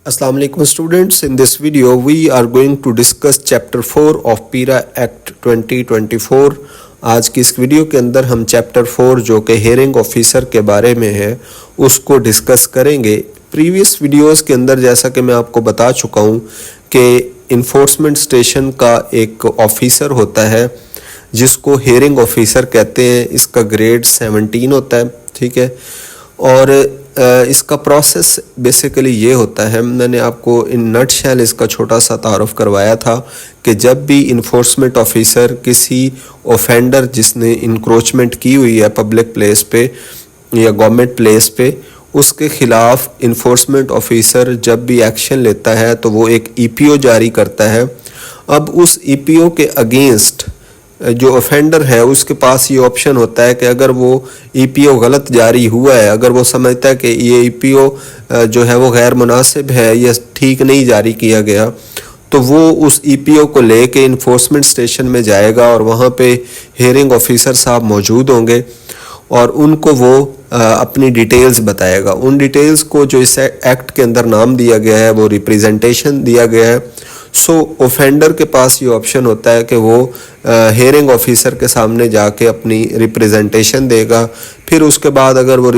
Assalamu alaikum students. In this video we are going to discuss chapter 4 of PIRA Act 2024. आज की इस video के अंदर हम चैप्टर 4 जो कि हेयरिंग ऑफिसर के बारे में है उसको डिस्कस करेंगे। प्रीवियस वीडियोस के अंदर जैसा कि मैं आपको बता चुका हूँ कि इन्फोर्समेंट स्टेशन का एक ऑफिसर होता है जिसको हेयरिंग ऑफिसर कहते हैं। इसका ग्रेड 17 होता है, ठीक है। और इसका प्रोसेस बेसिकली ये होता है, मैंने आपको इन नटशेल इसका छोटा सा तारुफ करवाया था कि जब भी इन्फोर्समेंट ऑफिसर किसी ऑफेंडर जिसने इंक्रोचमेंट की हुई है पब्लिक प्लेस पे या गवर्नमेंट प्लेस पे, उसके ख़िलाफ़ इन्फोर्समेंट ऑफिसर जब भी एक्शन लेता है तो वो एक ईपीओ जारी करता है। अब उस ईपीओ के अगेंस्ट जो ऑफेंडर है उसके पास ये ऑप्शन होता है कि अगर वो ईपीओ गलत जारी हुआ है, अगर वो समझता है कि ये ईपीओ जो है वो गैर मुनासिब है या ठीक नहीं जारी किया गया, तो वो उस ईपीओ को लेके इन्फोर्समेंट स्टेशन में जाएगा और वहाँ पे हेयरिंग ऑफिसर साहब मौजूद होंगे और उनको वो अपनी डिटेल्स बताएगा। उन डिटेल्स को जो इस एक्ट के अंदर नाम दिया गया है वो रिप्रेजेंटेशन दिया गया है। सो ऑफेंडर के पास ये ऑप्शन होता है कि वो हेयरिंग ऑफिसर के सामने जाके अपनी रिप्रेजेंटेशन देगा। फिर उसके बाद अगर वो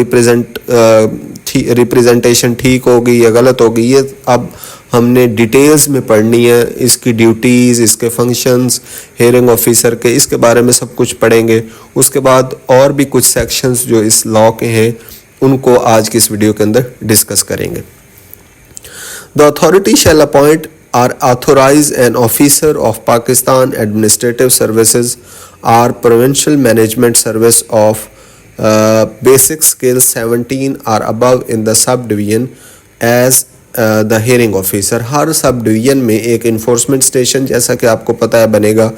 रिप्रेजेंटेशन ठीक होगी या गलत होगी, ये अब हमने डिटेल्स में पढ़नी है। इसकी ड्यूटीज़, इसके फंक्शंस, हेयरिंग ऑफिसर के, इसके बारे में सब कुछ पढ़ेंगे। उसके बाद और भी कुछ सेक्शंस जो इस लॉ के हैं उनको आज की इस वीडियो के अंदर डिस्कस करेंगे। The authority shall appoint or authorize an officer of Pakistan Administrative Services or Provincial Management Service of basic scale 17 or above in the subdivision as the hearing officer। Her sub division में एक enforcement station जैसा कि आपको पता है बनेगा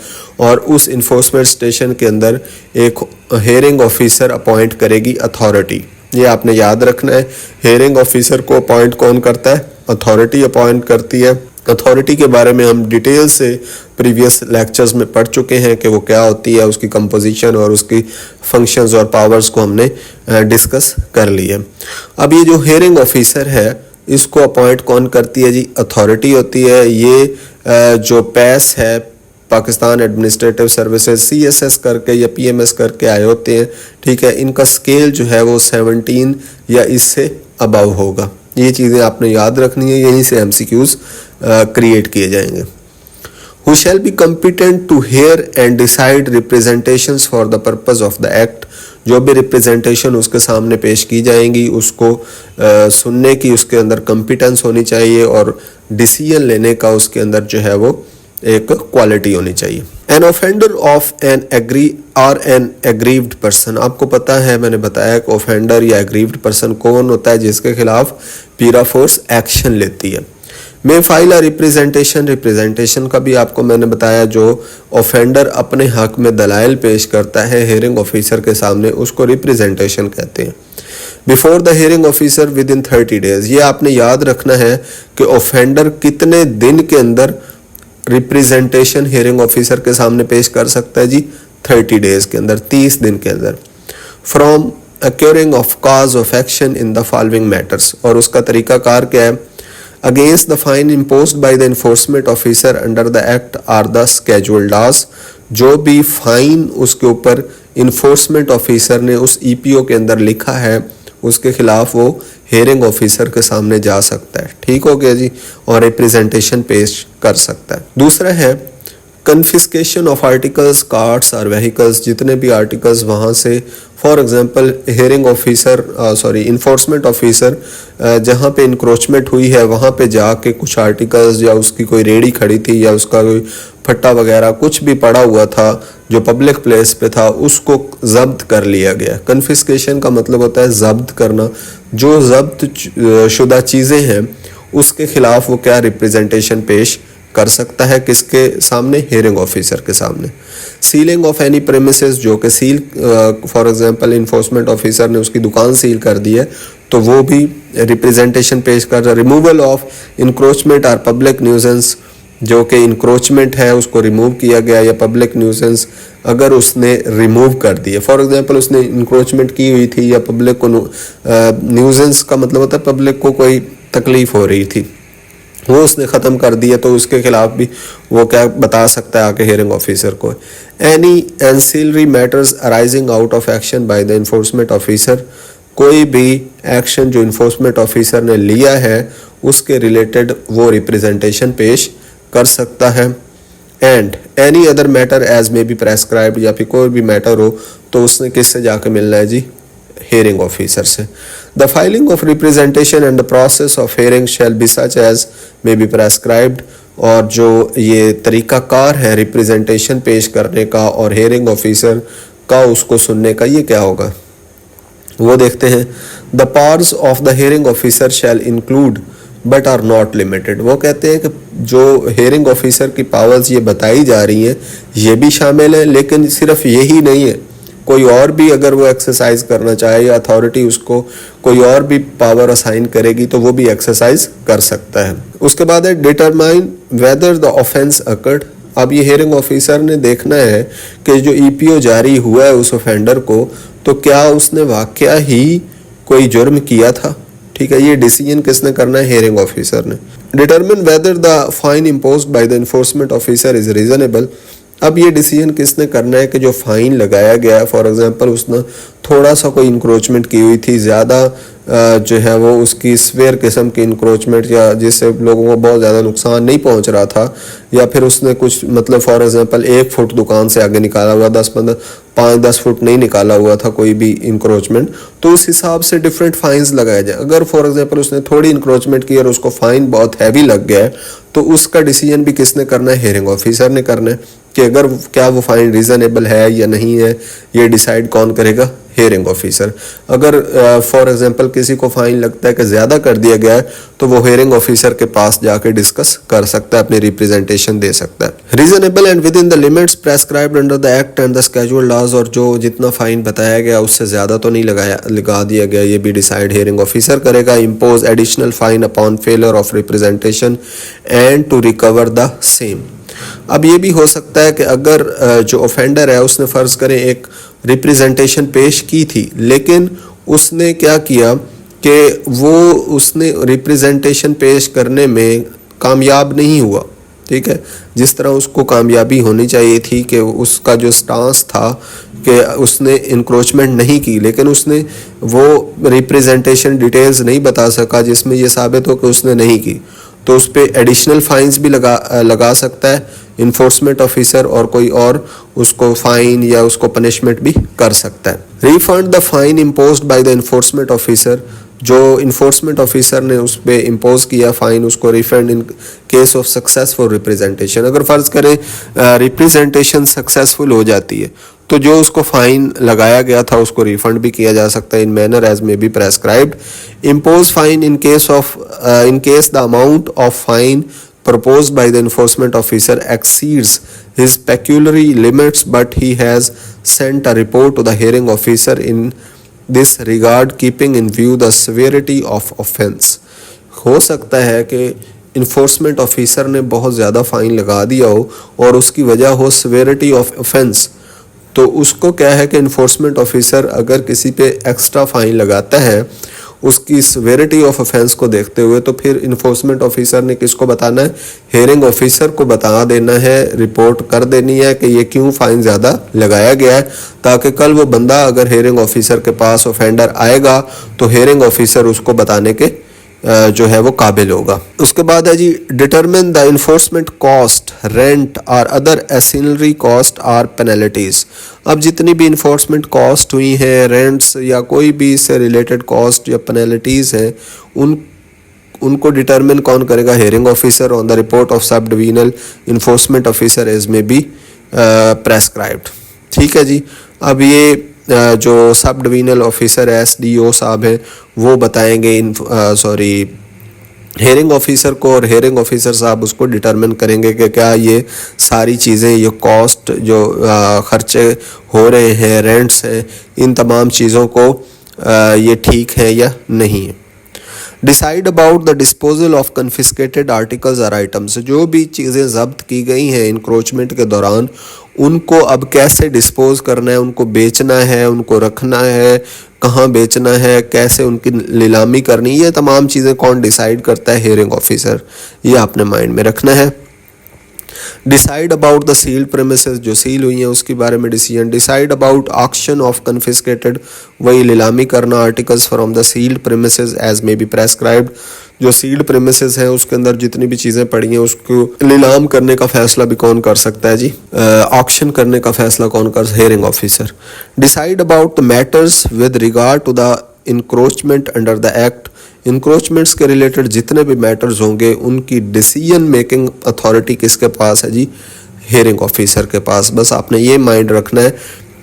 और उस इन्फोर्समेंट स्टेशन के अंदर एक हेयरिंग ऑफिसर अपॉइंट करेगी अथॉरिटी। ये आपने याद रखना है। हेयरिंग ऑफिसर को अपॉइंट कौन करता है? अथॉरिटी अपॉइंट करती है। अथॉरिटी के बारे में हम डिटेल से प्रीवियस लेक्चर्स में पढ़ चुके हैं कि वो क्या होती है, उसकी कंपोजिशन और उसकी फंक्शंस और पावर्स को हमने डिस्कस कर लिया। अब ये जो हेयरिंग ऑफिसर है इसको अपॉइंट कौन करती है जी? अथॉरिटी होती है। ये जो पैस है पाकिस्तान एडमिनिस्ट्रेटिव सर्विसेज CSS करके या PMS करके आए होते हैं, ठीक है। इनका स्केल जो है वो 17 या इससे अबव होगा। ये चीज़ें आपने याद रखनी है, यहीं से MCQs क्रिएट किए जाएंगे। Who shall be competent to hear and decide representations for the purpose of the act। जो भी रिप्रेजेंटेशन उसके सामने पेश की जाएंगी उसको सुनने की उसके अंदर कॉम्पिटेंस होनी चाहिए और डिसीजन लेने का उसके अंदर जो है वो एक क्वालिटी होनी चाहिए। An offender of an aggrieved person. आपको पता है, मैंने बताया कि ऑफेंडर या एग्रीव्ड पर्सन कौन होता है जिसके खिलाफ पीरा फोर्स एक्शन लेती है। मे फाइल अ रिप्रेजेंटेशन का भी आपको मैंने बताया, जो ऑफेंडर अपने हक में दलाइल पेश करता है हेयरिंग ऑफिसर के सामने, उसको रिप्रेजेंटेशन कहते हैं। Before the hearing officer with in 30 days. ये आपने याद रखना है कि ऑफेंडर कितने दिन के अंदर रिप्रेजेंटेशन हेयरिंग ऑफिसर के सामने पेश कर सकता है जी? 30 डेज के अंदर, 30 दिन के अंदर। From accruing of cause of action in the following matters. और उसका तरीका कार क्या है? Against the fine imposed by the enforcement officer under the act or the scheduled laws. जो भी फाइन उसके ऊपर इन्फोर्समेंट ऑफिसर ने उस EPO के अंदर लिखा है उसके खिलाफ वो हेयरिंग ऑफिसर के सामने जा सकता है, ठीक हो गया जी, और रिप्रेजेंटेशन पेश कर सकता है। दूसरा है कन्फिस्केशन ऑफ आर्टिकल्स, कार्ड्स और व्हीकल्स। जितने भी आर्टिकल्स वहाँ से, for example hearing officer enforcement officer जहाँ पे इंक्रोचमेंट हुई है वहाँ पे जाके कुछ आर्टिकल्स या उसकी कोई रेडी खड़ी थी या उसका कोई फट्टा वगैरह कुछ भी पड़ा हुआ था जो पब्लिक प्लेस पे था, उसको जब्त कर लिया गया। कन्फिस्केशन का मतलब होता है जब्त करना। जो जब्त शुदा चीज़ें हैं उसके खिलाफ वो क्या रिप्रेजेंटेशन पेश कर सकता है? किसके सामने? हेयरिंग ऑफिसर के सामने। Ceiling of any premises. जो कि seal, for example enforcement officer ने उसकी दुकान सील कर दी है तो वो भी रिप्रेजेंटेशन पेश कर रहा है। रिमूवल ऑफ इंक्रोचमेंट और पब्लिक न्यूजेंस। जो कि इंक्रोचमेंट है उसको रिमूव किया गया या पब्लिक न्यूजेंस अगर उसने रिमूव कर दिया। फॉर एग्जांपल उसने इंक्रोचमेंट की हुई थी या पब्लिक को न्यूजेंस का मतलब होता है पब्लिक को कोई तकलीफ हो रही थी, वो उसने ख़त्म कर दिया तो उसके खिलाफ भी वो क्या बता सकता है आके हेयरिंग ऑफिसर को। Any ancillary matters arising out of action by the enforcement officer, कोई भी एक्शन जो इन्फोर्समेंट ऑफिसर ने लिया है उसके रिलेटेड वो रिप्रेजेंटेशन पेश कर सकता है। And any other matter as may be prescribed, या फिर कोई भी मैटर हो तो उसने किससे जाके मिलना है जी, हेयरिंग ऑफिसर से। The filing of representation and the process of hearing shall be such as may be prescribed, और जो ये तरीकाकार है रिप्रेजेंटेशन पेश करने का और हेयरिंग ऑफिसर का उसको सुनने का, ये क्या होगा वो देखते हैं। The powers of the hearing officer shall include but are not limited, वो कहते हैं कि जो हेयरिंग ऑफिसर की पावर्स ये बताई जा रही हैं ये भी शामिल है, लेकिन सिर्फ यही नहीं है, कोई और भी अगर वो एक्सरसाइज करना चाहे या अथॉरिटी उसको कोई और भी पावर असाइन करेगी तो वो भी एक्सरसाइज कर सकता है। उसके बाद है determine whether the offence occurred. अब ये हेयरिंग ऑफिसर ने देखना है कि जो ईपीओ जारी हुआ है उस ऑफेंडर को, तो क्या उसने वाकया ही कोई जुर्म किया था। ठीक है, ये डिसीजन किसने करना है, हेयरिंग ऑफिसर ने। Determine whether the fine imposed by the enforcement officer is reasonable. अब ये डिसीजन किसने करना है कि जो फाइन लगाया गया है, फॉर एग्जांपल उसने थोड़ा सा कोई इंक्रोचमेंट की हुई थी, ज़्यादा जो है वो उसकी स्वेयर किस्म की इंक्रोचमेंट या जिससे लोगों को बहुत ज़्यादा नुकसान नहीं पहुंच रहा था, या फिर उसने कुछ मतलब फॉर एग्जांपल 1 फुट दुकान से आगे निकाला हुआ, 5-10 फुट नहीं निकाला हुआ था कोई भी इंक्रोचमेंट, तो उस हिसाब से डिफरेंट फाइन्स लगाए जाए। अगर फॉर एग्जांपल उसने थोड़ी इंक्रोचमेंट की और उसको फाइन बहुत हैवी लग गया है तो उसका डिसीजन भी किसने करना है, हेयरिंग ऑफिसर ने करना है कि अगर क्या वो फाइन रीजनेबल है या नहीं है, ये डिसाइड कौन करेगा, हेयरिंग ऑफिसर। अगर फॉर एग्जांपल किसी को फाइन लगता है कि ज़्यादा कर दिया गया है तो वो हेयरिंग ऑफिसर के पास जाके डिस्कस कर सकता है, अपनी रिप्रेजेंटेशन दे सकता है। Reasonable and within the limits prescribed under the act and the scheduled laws, और जो जितना फाइन बताया गया उससे ज़्यादा तो नहीं लगा दिया गया, ये भी डिसाइड हेयरिंग ऑफिसर करेगा। Impose additional fine upon failure of representation and to recover the same. अब ये भी हो सकता है कि अगर जो ऑफेंडर है उसने फ़र्ज़ करें एक रिप्रेजेंटेशन पेश की थी, लेकिन उसने क्या किया कि वो उसने रिप्रेजेंटेशन पेश करने में कामयाब नहीं हुआ। ठीक है, जिस तरह उसको कामयाबी होनी चाहिए थी कि उसका जो स्टांस था कि उसने इंक्रोचमेंट नहीं की, लेकिन उसने वो रिप्रेजेंटेशन डिटेल्स नहीं बता सका जिसमें ये साबित हो कि उसने नहीं की, तो उस पर एडिशनल फाइन्स भी लगा सकता है इन्फोर्समेंट ऑफिसर, और कोई और उसको फाइन या उसको पनिशमेंट भी कर सकता है। Refund the fine imposed by the enforcement officer, जो इन्फोर्समेंट ऑफिसर ने उस पर इम्पोज किया फाइन उसको refund in case of successful representation. अगर फ़र्ज़ करें रिप्रेजेंटेशन सक्सेसफुल हो जाती है तो जो उसको फाइन लगाया गया था उसको रिफंड भी किया जा सकता है, in manner as may be prescribed. Impose fine in case the amount of fine proposed by the enforcement officer exceeds his peculiar limits, but he has sent a report to the hearing officer in this regard, keeping in view the severity of offence। हो सकता है कि enforcement officer ने बहुत ज़्यादा fine लगा दिया हो और उसकी वजह हो सेवेरिटी ऑफ ऑफेंस, तो उसको क्या है कि इन्फोर्समेंट ऑफिसर अगर किसी पे एक्स्ट्रा फ़ाइन लगाता है उसकी सेवेरिटी ऑफ ऑफेंस को देखते हुए, तो फिर इन्फोर्समेंट ऑफिसर ने किसको बताना है, हेयरिंग ऑफिसर को बता देना है, रिपोर्ट कर देनी है कि ये क्यों फ़ाइन ज़्यादा लगाया गया है, ताकि कल वो बंदा अगर हेयरिंग ऑफिसर के पास ऑफेंडर आएगा तो हेयरिंग ऑफिसर उसको बताने के जो है वो काबिल होगा। उसके बाद है जी determine the enforcement cost, rent और other ancillary cost or penalties. अब जितनी भी इन्फोर्समेंट कॉस्ट हुई हैं, रेंट्स या कोई भी इससे रिलेटेड कॉस्ट या पेनल्टीज हैं, उनको डिटरमिन कौन करेगा, hearing officer on the report of sub divisional enforcement officer as may be prescribed. ठीक है जी, अब ये जो सब डिविजनल ऑफिसर एसडीओ साहब हैं वो बताएंगे हेयरिंग ऑफिसर को, और हेयरिंग ऑफिसर साहब उसको डिटरमिन करेंगे कि क्या ये सारी चीज़ें, ये कॉस्ट जो खर्चे हो रहे हैं, रेंट्स हैं, इन तमाम चीज़ों को ये ठीक है या नहीं है। Decide about the disposal of confiscated articles और आइटम्स, जो भी चीज़ें जब्त की गई हैं इंक्रोचमेंट के दौरान उनको अब कैसे डिस्पोज करना है, उनको बेचना है, उनको रखना है, कहाँ बेचना है, कैसे उनकी नीलामी करनी, ये तमाम चीज़ें कौन डिसाइड करता है? Hearing officer. ये आपने माइंड में रखना है। Decide about the sealed premises, जो सील हुई हैं उसके बारे में decision. Decide about auction of confiscated, वही नीलामी करना articles from the sealed premises as may be prescribed, जो सील्ड प्रेमिसेस है उसके अंदर जितनी भी चीज़ें पड़ी हैं उसको नीलाम करने का फैसला भी कौन कर सकता है जी? ऑक्शन करने का फैसला कौन कर? Hearing officer. Decide about the matters with regard to the encroachment under the act, encroachments के रिलेटेड जितने भी मैटर्स होंगे उनकी डिसीजन मेकिंग अथॉरिटी किसके पास है जी? हियरिंग ऑफिसर के पास। बस आपने ये माइंड रखना है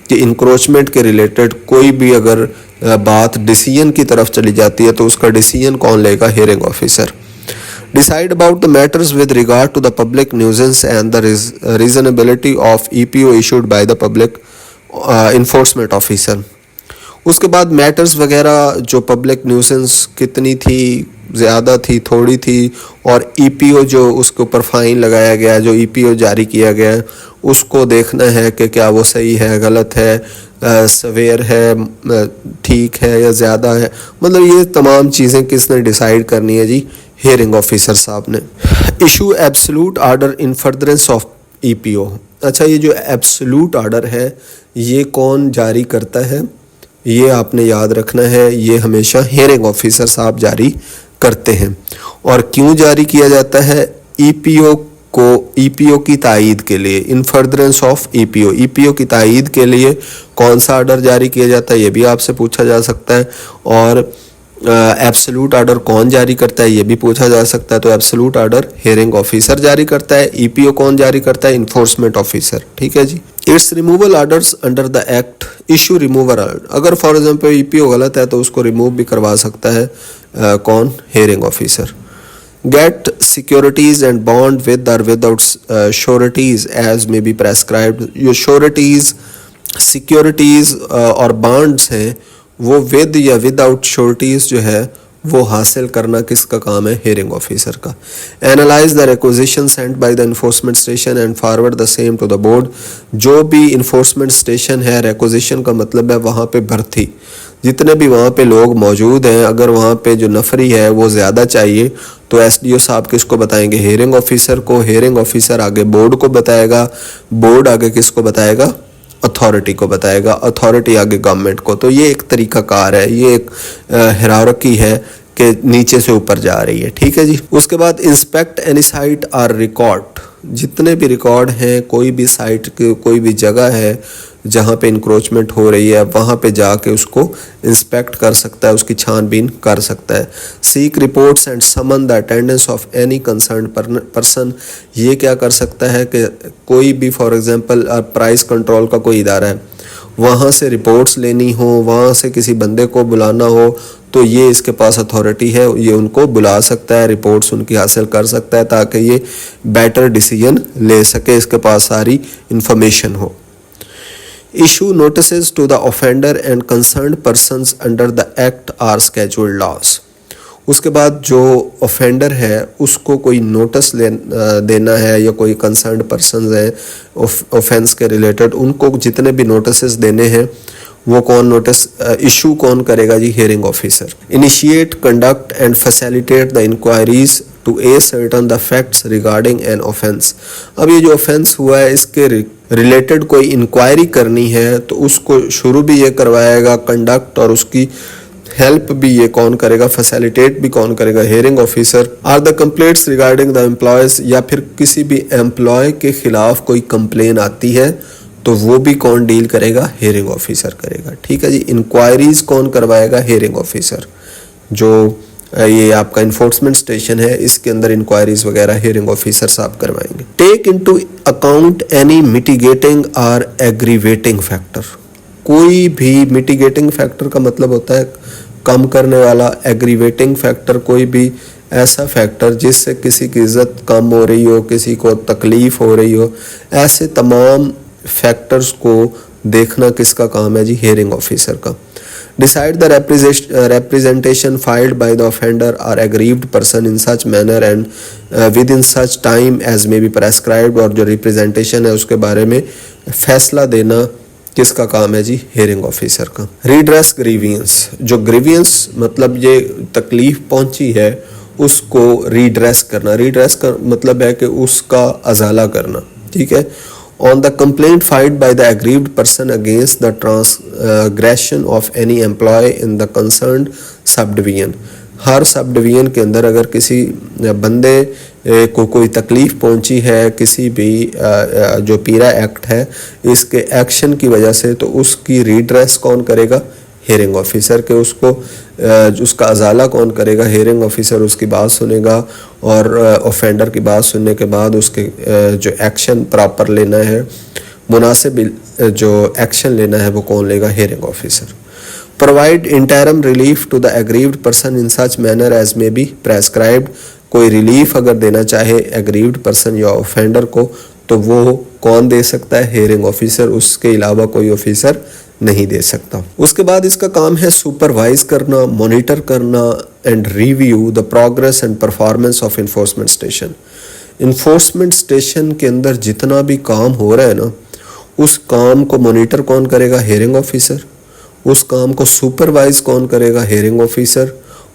कि इंक्रोचमेंट के रिलेटेड कोई भी अगर बात डिसीजन की तरफ चली जाती है तो उसका डिसीजन कौन लेगा? Hearing officer. Decide about the matters with regard to the public nuisance and the reasonableness of EPO issued by the public enforcement officer. उसके बाद मैटर्स वगैरह जो पब्लिक न्यूसेंस कितनी थी, ज़्यादा थी, थोड़ी थी, और ईपीओ जो उसके ऊपर फ़ाइन लगाया गया, जो ईपीओ जारी किया गया है उसको देखना है कि क्या वो सही है, गलत है, सवेयर है, ठीक है या ज़्यादा है। मतलब ये तमाम चीज़ें किसने डिसाइड करनी है जी? हियरिंग ऑफिसर साहब ने। Issue absolute order in furtherance of EPO. अच्छा, ये जो एब्सोल्यूट आर्डर है ये कौन जारी करता है? ये आपने याद रखना है, ये हमेशा हियरिंग ऑफिसर साहब जारी करते हैं। और क्यों जारी किया जाता है? ईपीओ की तायीद के लिए, इन फर्दरेंस ऑफ ईपीओ की तायीद के लिए कौन सा आर्डर जारी किया जाता है, ये भी आपसे पूछा जा सकता है। और एब्सोल्यूट आर्डर कौन जारी करता है, ये भी पूछा जा सकता है। तो एब्सोल्यूट आर्डर हियरिंग ऑफिसर जारी करता है, ईपीओ कौन जारी करता है? Enforcement officer. ठीक है जी। Its removal orders under the act, issue removal order. अगर फॉर एग्जांपल ईपीओ गलत है तो उसको रिमूव भी करवा सकता है कौन? Hearing officer. Get securities and bond with or without sureties as may be prescribed. जो श्योरिटीज, सिक्योरिटीज और बॉन्ड्स हैं वो विद या विदाउट श्योरिटीज जो है वो हासिल करना किसका काम है? हियरिंग ऑफिसर का। Analyze the requisition sent by the enforcement station and forward the same to the board. जो भी इन्फोर्समेंट स्टेशन है, रिक्वेजिशन का मतलब है वहाँ पे भर्ती, जितने भी वहाँ पे लोग मौजूद हैं, अगर वहाँ पे जो नफरी है वो ज़्यादा चाहिए तो एसडीओ साहब किसको बताएंगे? हियरिंग ऑफिसर को। हियरिंग ऑफिसर आगे बोर्ड को बताएगा, बोर्ड आगे किसको बताएगा? अथॉरिटी को बताएगा, अथॉरिटी आगे गवर्नमेंट को। तो ये एक तरीका कार है, ये एक हिरारकी है कि नीचे से ऊपर जा रही है। ठीक है जी। उसके बाद inspect any site or record, जितने भी रिकॉर्ड हैं, कोई भी साइट के कोई भी जगह है जहाँ पे इंक्रोचमेंट हो रही है वहाँ पे जाके उसको इंस्पेक्ट कर सकता है, उसकी छानबीन कर सकता है। Seek reports and summon the attendance of any concern person, ये क्या कर सकता है कि कोई भी फॉर एग्जांपल प्राइस कंट्रोल का कोई इदारा है, वहाँ से रिपोर्ट्स लेनी हो, वहाँ से किसी बंदे को बुलाना हो तो ये इसके पास अथॉरिटी है, ये उनको बुला सकता है, रिपोर्ट्स उनकी हासिल कर सकता है ताकि ये बेटर डिसीजन ले सके, इसके पास सारी इंफॉर्मेशन हो। Issue notices to the offender and concerned persons under the act or scheduled laws। उसके बाद जो ऑफेंडर है उसको कोई नोटिस देना है या कोई कंसर्न्ड पर्सन है ऑफेंस के रिलेटेड, उनको जितने भी नोटिस देने हैं वो कौन नोटिस इशू कौन करेगा जी? Hearing officer. Initiate, conduct and facilitate the inquiries to ascertain the facts regarding an offence. अब ये जो ऑफेंस हुआ है इसके रिलेटेड कोई इंक्वायरी करनी है तो उसको शुरू भी ये करवाएगा, कंडक्ट, और उसकी हेल्प भी ये कौन करेगा? फैसिलिटेट भी कौन करेगा? Hearing officer. Or the complaints regarding the employees, या फिर किसी भी एम्प्लॉय के खिलाफ कोई कंप्लेन आती है तो वो भी कौन डील करेगा? हियरिंग ऑफिसर करेगा। ठीक है जी। इंक्वायरीज कौन करवाएगा? Hearing officer. जो ये आपका इन्फोर्समेंट स्टेशन है इसके अंदर इंक्वायरीज वगैरह हियरिंग ऑफिसर साहब करवाएंगे। Take into account any mitigating or aggravating factor. कोई भी मिटिगेटिंग फैक्टर का मतलब होता है कम करने वाला, एग्रीवेटिंग फैक्टर कोई भी ऐसा फैक्टर जिससे किसी की इज्जत कम हो रही हो, किसी को तकलीफ हो रही हो, ऐसे तमाम फैक्टर्स को देखना किसका काम है जी? हियरिंग ऑफिसर का। Decide the representation filed by the offender or aggrieved person in such manner and within such time as may be prescribed। और जो रिप्रेजेंटेशन है उसके बारे में फैसला देना किसका काम है जी? हेयरिंग ऑफिसर का। रिड्रेस ग्रीवियंस, जो ग्रीवियंस मतलब ये तकलीफ पहुंची है उसको रिड्रेस करना। रिड्रेस का मतलब है कि उसका अजाला करना, ठीक है। On the complaint filed by the aggrieved person against the transgression of any employee in the concerned subdivision। Her sub division के अंदर अगर किसी बंदे को कोई तकलीफ़ पहुंची है किसी भी जो पीरा एक्ट है इसके एक्शन की वजह से, तो उसकी रिड्रेस कौन करेगा? हेयरिंग ऑफिसर के। उसका अजाला कौन करेगा? हेयरिंग ऑफिसर उसकी बात सुनेगा और ऑफेंडर की बात सुनने के बाद उसके जो एक्शन प्रॉपर लेना है, मुनासिब जो एक्शन लेना है वो कौन लेगा? Hearing officer. Provide interim relief to the aggrieved person in such manner as may be prescribed. कोई रिलीफ अगर देना चाहे एग्रीव्ड पर्सन या ऑफेंडर को तो वो कौन दे सकता है? Hearing officer. उसके अलावा कोई ऑफिसर नहीं दे सकता। उसके बाद इसका काम है सुपरवाइज करना, मॉनिटर करना and review the progress and performance of enforcement station. Enforcement station के अंदर जितना भी काम हो रहा है ना, उस काम को मॉनिटर कौन करेगा? Hearing officer. उस काम को सुपरवाइज कौन करेगा? Hearing officer.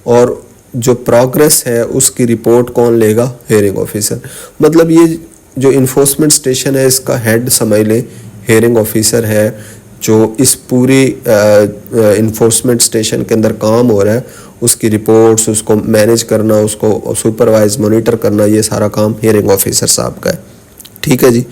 और जो प्रोग्रेस है उसकी रिपोर्ट कौन लेगा? Hearing officer. मतलब ये जो इन्फोर्समेंट स्टेशन है इसका हेड समझ लें हेयरिंग ऑफिसर है। जो इस पूरी इन्फोर्समेंट स्टेशन के अंदर काम हो रहा है उसकी रिपोर्ट्स, उसको मैनेज करना, उसको सुपरवाइज मॉनिटर करना, ये सारा काम हेयरिंग ऑफिसर साहब का है, ठीक है जी।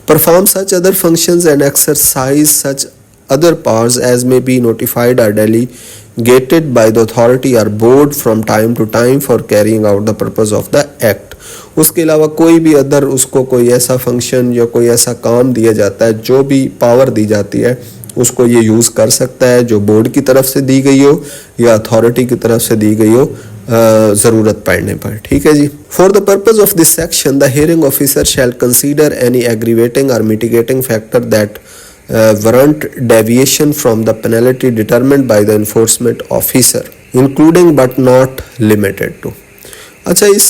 Perform such other functions and exercise such other powers as may be notified or delegated by the authority or board from time to time for carrying out the purpose of the act। उसके अलावा कोई भी other उसको कोई ऐसा function या कोई ऐसा काम दिया जाता है, जो भी पावर दी जाती है उसको ये यूज़ कर सकता है जो बोर्ड की तरफ से दी गई हो या अथॉरिटी की तरफ से दी गई हो ज़रूरत पड़ने पर, ठीक है जी। For the purpose of this section the hearing officer shall consider any aggravating or mitigating factor that warrant deviation from the penalty determined by the enforcement officer including but not limited to। अच्छा, इस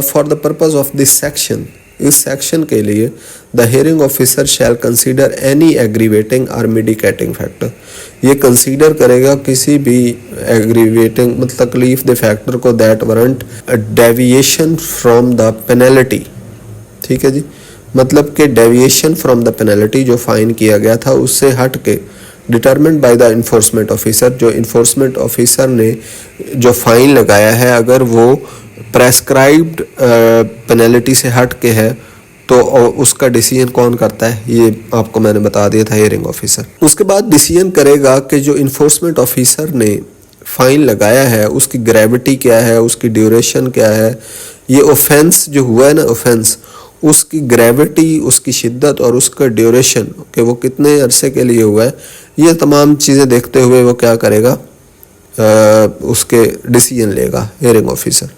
for the purpose of this section, इस section के लिए the hearing officer shall consider any aggravating or mitigating factor. ये consider करेगा किसी भी aggravating मतलब तकलीफ दे फैक्टर को that warrant deviation from the penalty, ठीक है जी। मतलब कि डेविएशन फ्रॉम द पेनल्टी जो फाइन किया गया था उससे हट के determined bye the enforcement officer, जो इन्फोर्समेंट ऑफिसर ने जो फाइन लगाया है अगर वो प्रेस्क्राइब्ड पेनल्टी से हट के है तो उसका डिसीजन कौन करता है? ये आपको मैंने बता दिया था, हियरिंग ऑफिसर। उसके बाद डिसीजन करेगा कि जो इन्फोर्समेंट ऑफिसर ने फाइन लगाया है उसकी ग्रेविटी क्या है, उसकी ड्यूरेशन क्या है, ये ऑफेंस जो हुआ है ना ऑफेंस, उसकी ग्रेविटी, उसकी शिद्दत और उसका ड्यूरेशन कि वो कितने अरसे के लिए हुआ है, ये तमाम चीज़ें देखते हुए वो क्या करेगा? उसके डिसीजन लेगा hearing officer.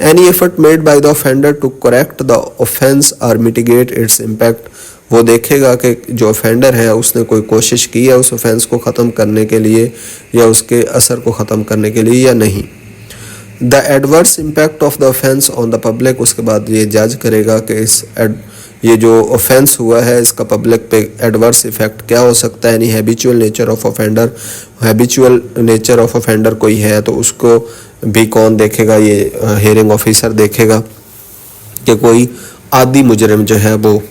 Any effort made by the offender to correct the offence or mitigate its impact, वो देखेगा कि जो ऑफेंडर है उसने कोई कोशिश की है उस ऑफेंस को ख़त्म करने के लिए या उसके असर को ख़त्म करने के लिए या नहीं। The adverse impact of the offence on the public, उसके बाद ये जज करेगा कि ये जो ऑफेंस हुआ है इसका पब्लिक पे एडवर्स इफेक्ट क्या हो सकता है। यानी habitual nature of offender, habitual nature of offender कोई है तो उसको भी कौन देखेगा? ये हियरिंग ऑफिसर देखेगा कि कोई आदी मुजरिम जो है वो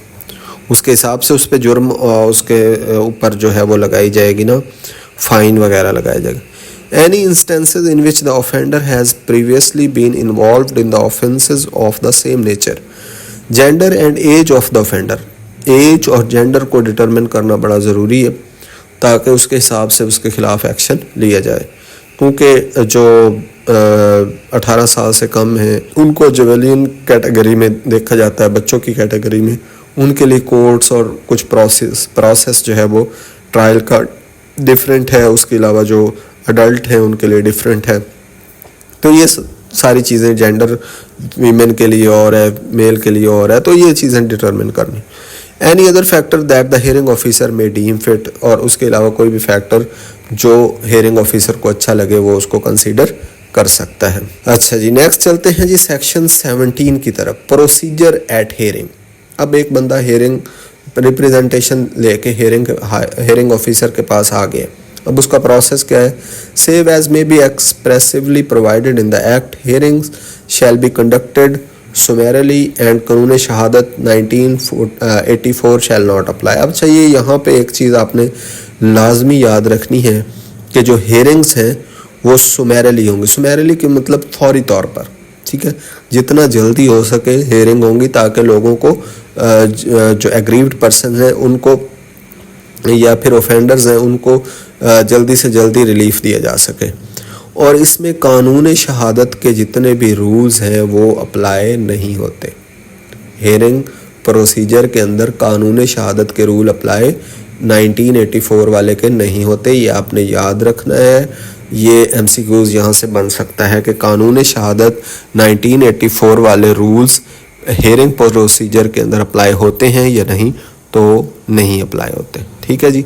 उसके हिसाब से उस पर जुर्म उसके ऊपर जो है वो लगाई जाएगी ना, फाइन वगैरह लगाया जाएगा। Any instances in which the offender has previously been involved in the offences of the same nature। Gender and age of the offender, age और जेंडर को डिटरमिन करना बड़ा ज़रूरी है ताकि उसके हिसाब से उसके खिलाफ एक्शन लिया जाए, क्योंकि जो 18 साल से कम हैं उनको जुवेनिल कैटेगरी में देखा जाता है, बच्चों की कैटेगरी में। उनके लिए कोर्ट्स और कुछ प्रोसेस जो है वो ट्रायल का डिफरेंट है, उसके अलावा जो अडल्ट हैं उनके लिए डिफरेंट है। तो ये सारी चीज़ें जेंडर वीमेन के लिए और है, मेल के लिए और है, तो ये चीज़ें डिटरमिन करनी। Any other factor that the hearing officer में डीम फिट, और उसके अलावा कोई भी फैक्टर जो हियरिंग ऑफिसर को अच्छा लगे वो उसको कंसीडर कर सकता है। अच्छा जी, नेक्स्ट चलते हैं जी सेक्शन 17 की तरफ, प्रोसीजर एट हियरिंग। अब एक बंदा हियरिंग रिप्रेजेंटेशन लेके हियरिंग ऑफिसर के पास आ गया। अब उसका प्रोसेस क्या है? Save as may be expressively provided in the act, hearings shall be conducted summarily and कानून शहादत 1984 शैल नॉट अप्लाई। अब चाहिए यहाँ पे एक चीज़ आपने लाजमी याद रखनी है कि जो हियरिंग्स हैं वो सुमेरली होंगी। सुमेरली के मतलब फौरी तौर पर, ठीक है, जितना जल्दी हो सके हियरिंग होंगी ताकि लोगों को जो एग्रीव्ड पर्सन हैं उनको या फिर ऑफेंडर्स हैं उनको जल्दी से जल्दी रिलीफ दिया जा सके। और इसमें कानून शहादत के जितने भी रूल्स हैं वो अप्लाई नहीं होते। हियरिंग प्रोसीजर के अंदर कानून शहादत के रूल अप्लाई 1984 वाले के नहीं होते, ये आपने याद रखना है। ये MCQs यहाँ से बन सकता है कि कानून शहादत 1984 वाले रूल्स हियरिंग प्रोसीजर के अंदर अप्लाई होते हैं या नहीं, तो नहीं अप्लाई होते। ठीक है जी।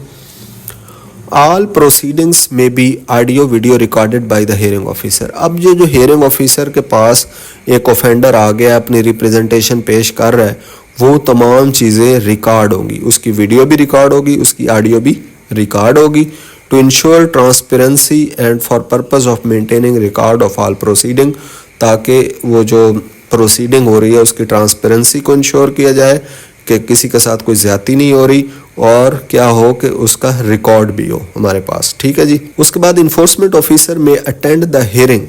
All proceedings may be audio video recorded by the hearing officer. अब ये जो हियरिंग ऑफिसर के पास एक ऑफेंडर आ गया, अपनी रिप्रेजेंटेशन पेश कर रहा है, वो तमाम चीज़ें रिकॉर्ड होंगी, उसकी वीडियो भी रिकॉर्ड होगी, उसकी ऑडियो भी रिकॉर्ड होगी। To ensure transparency and for purpose of maintaining record of all proceeding, ताकि वो जो प्रोसीडिंग हो रही है उसकी ट्रांसपेरेंसी को इंश्योर किया जाए कि किसी के साथ कोई ज्यादती नहीं हो रही, और क्या हो कि उसका रिकॉर्ड भी हो हमारे पास। ठीक है जी। उसके बाद इन्फोर्समेंट ऑफिसर में अटेंड द हियरिंग।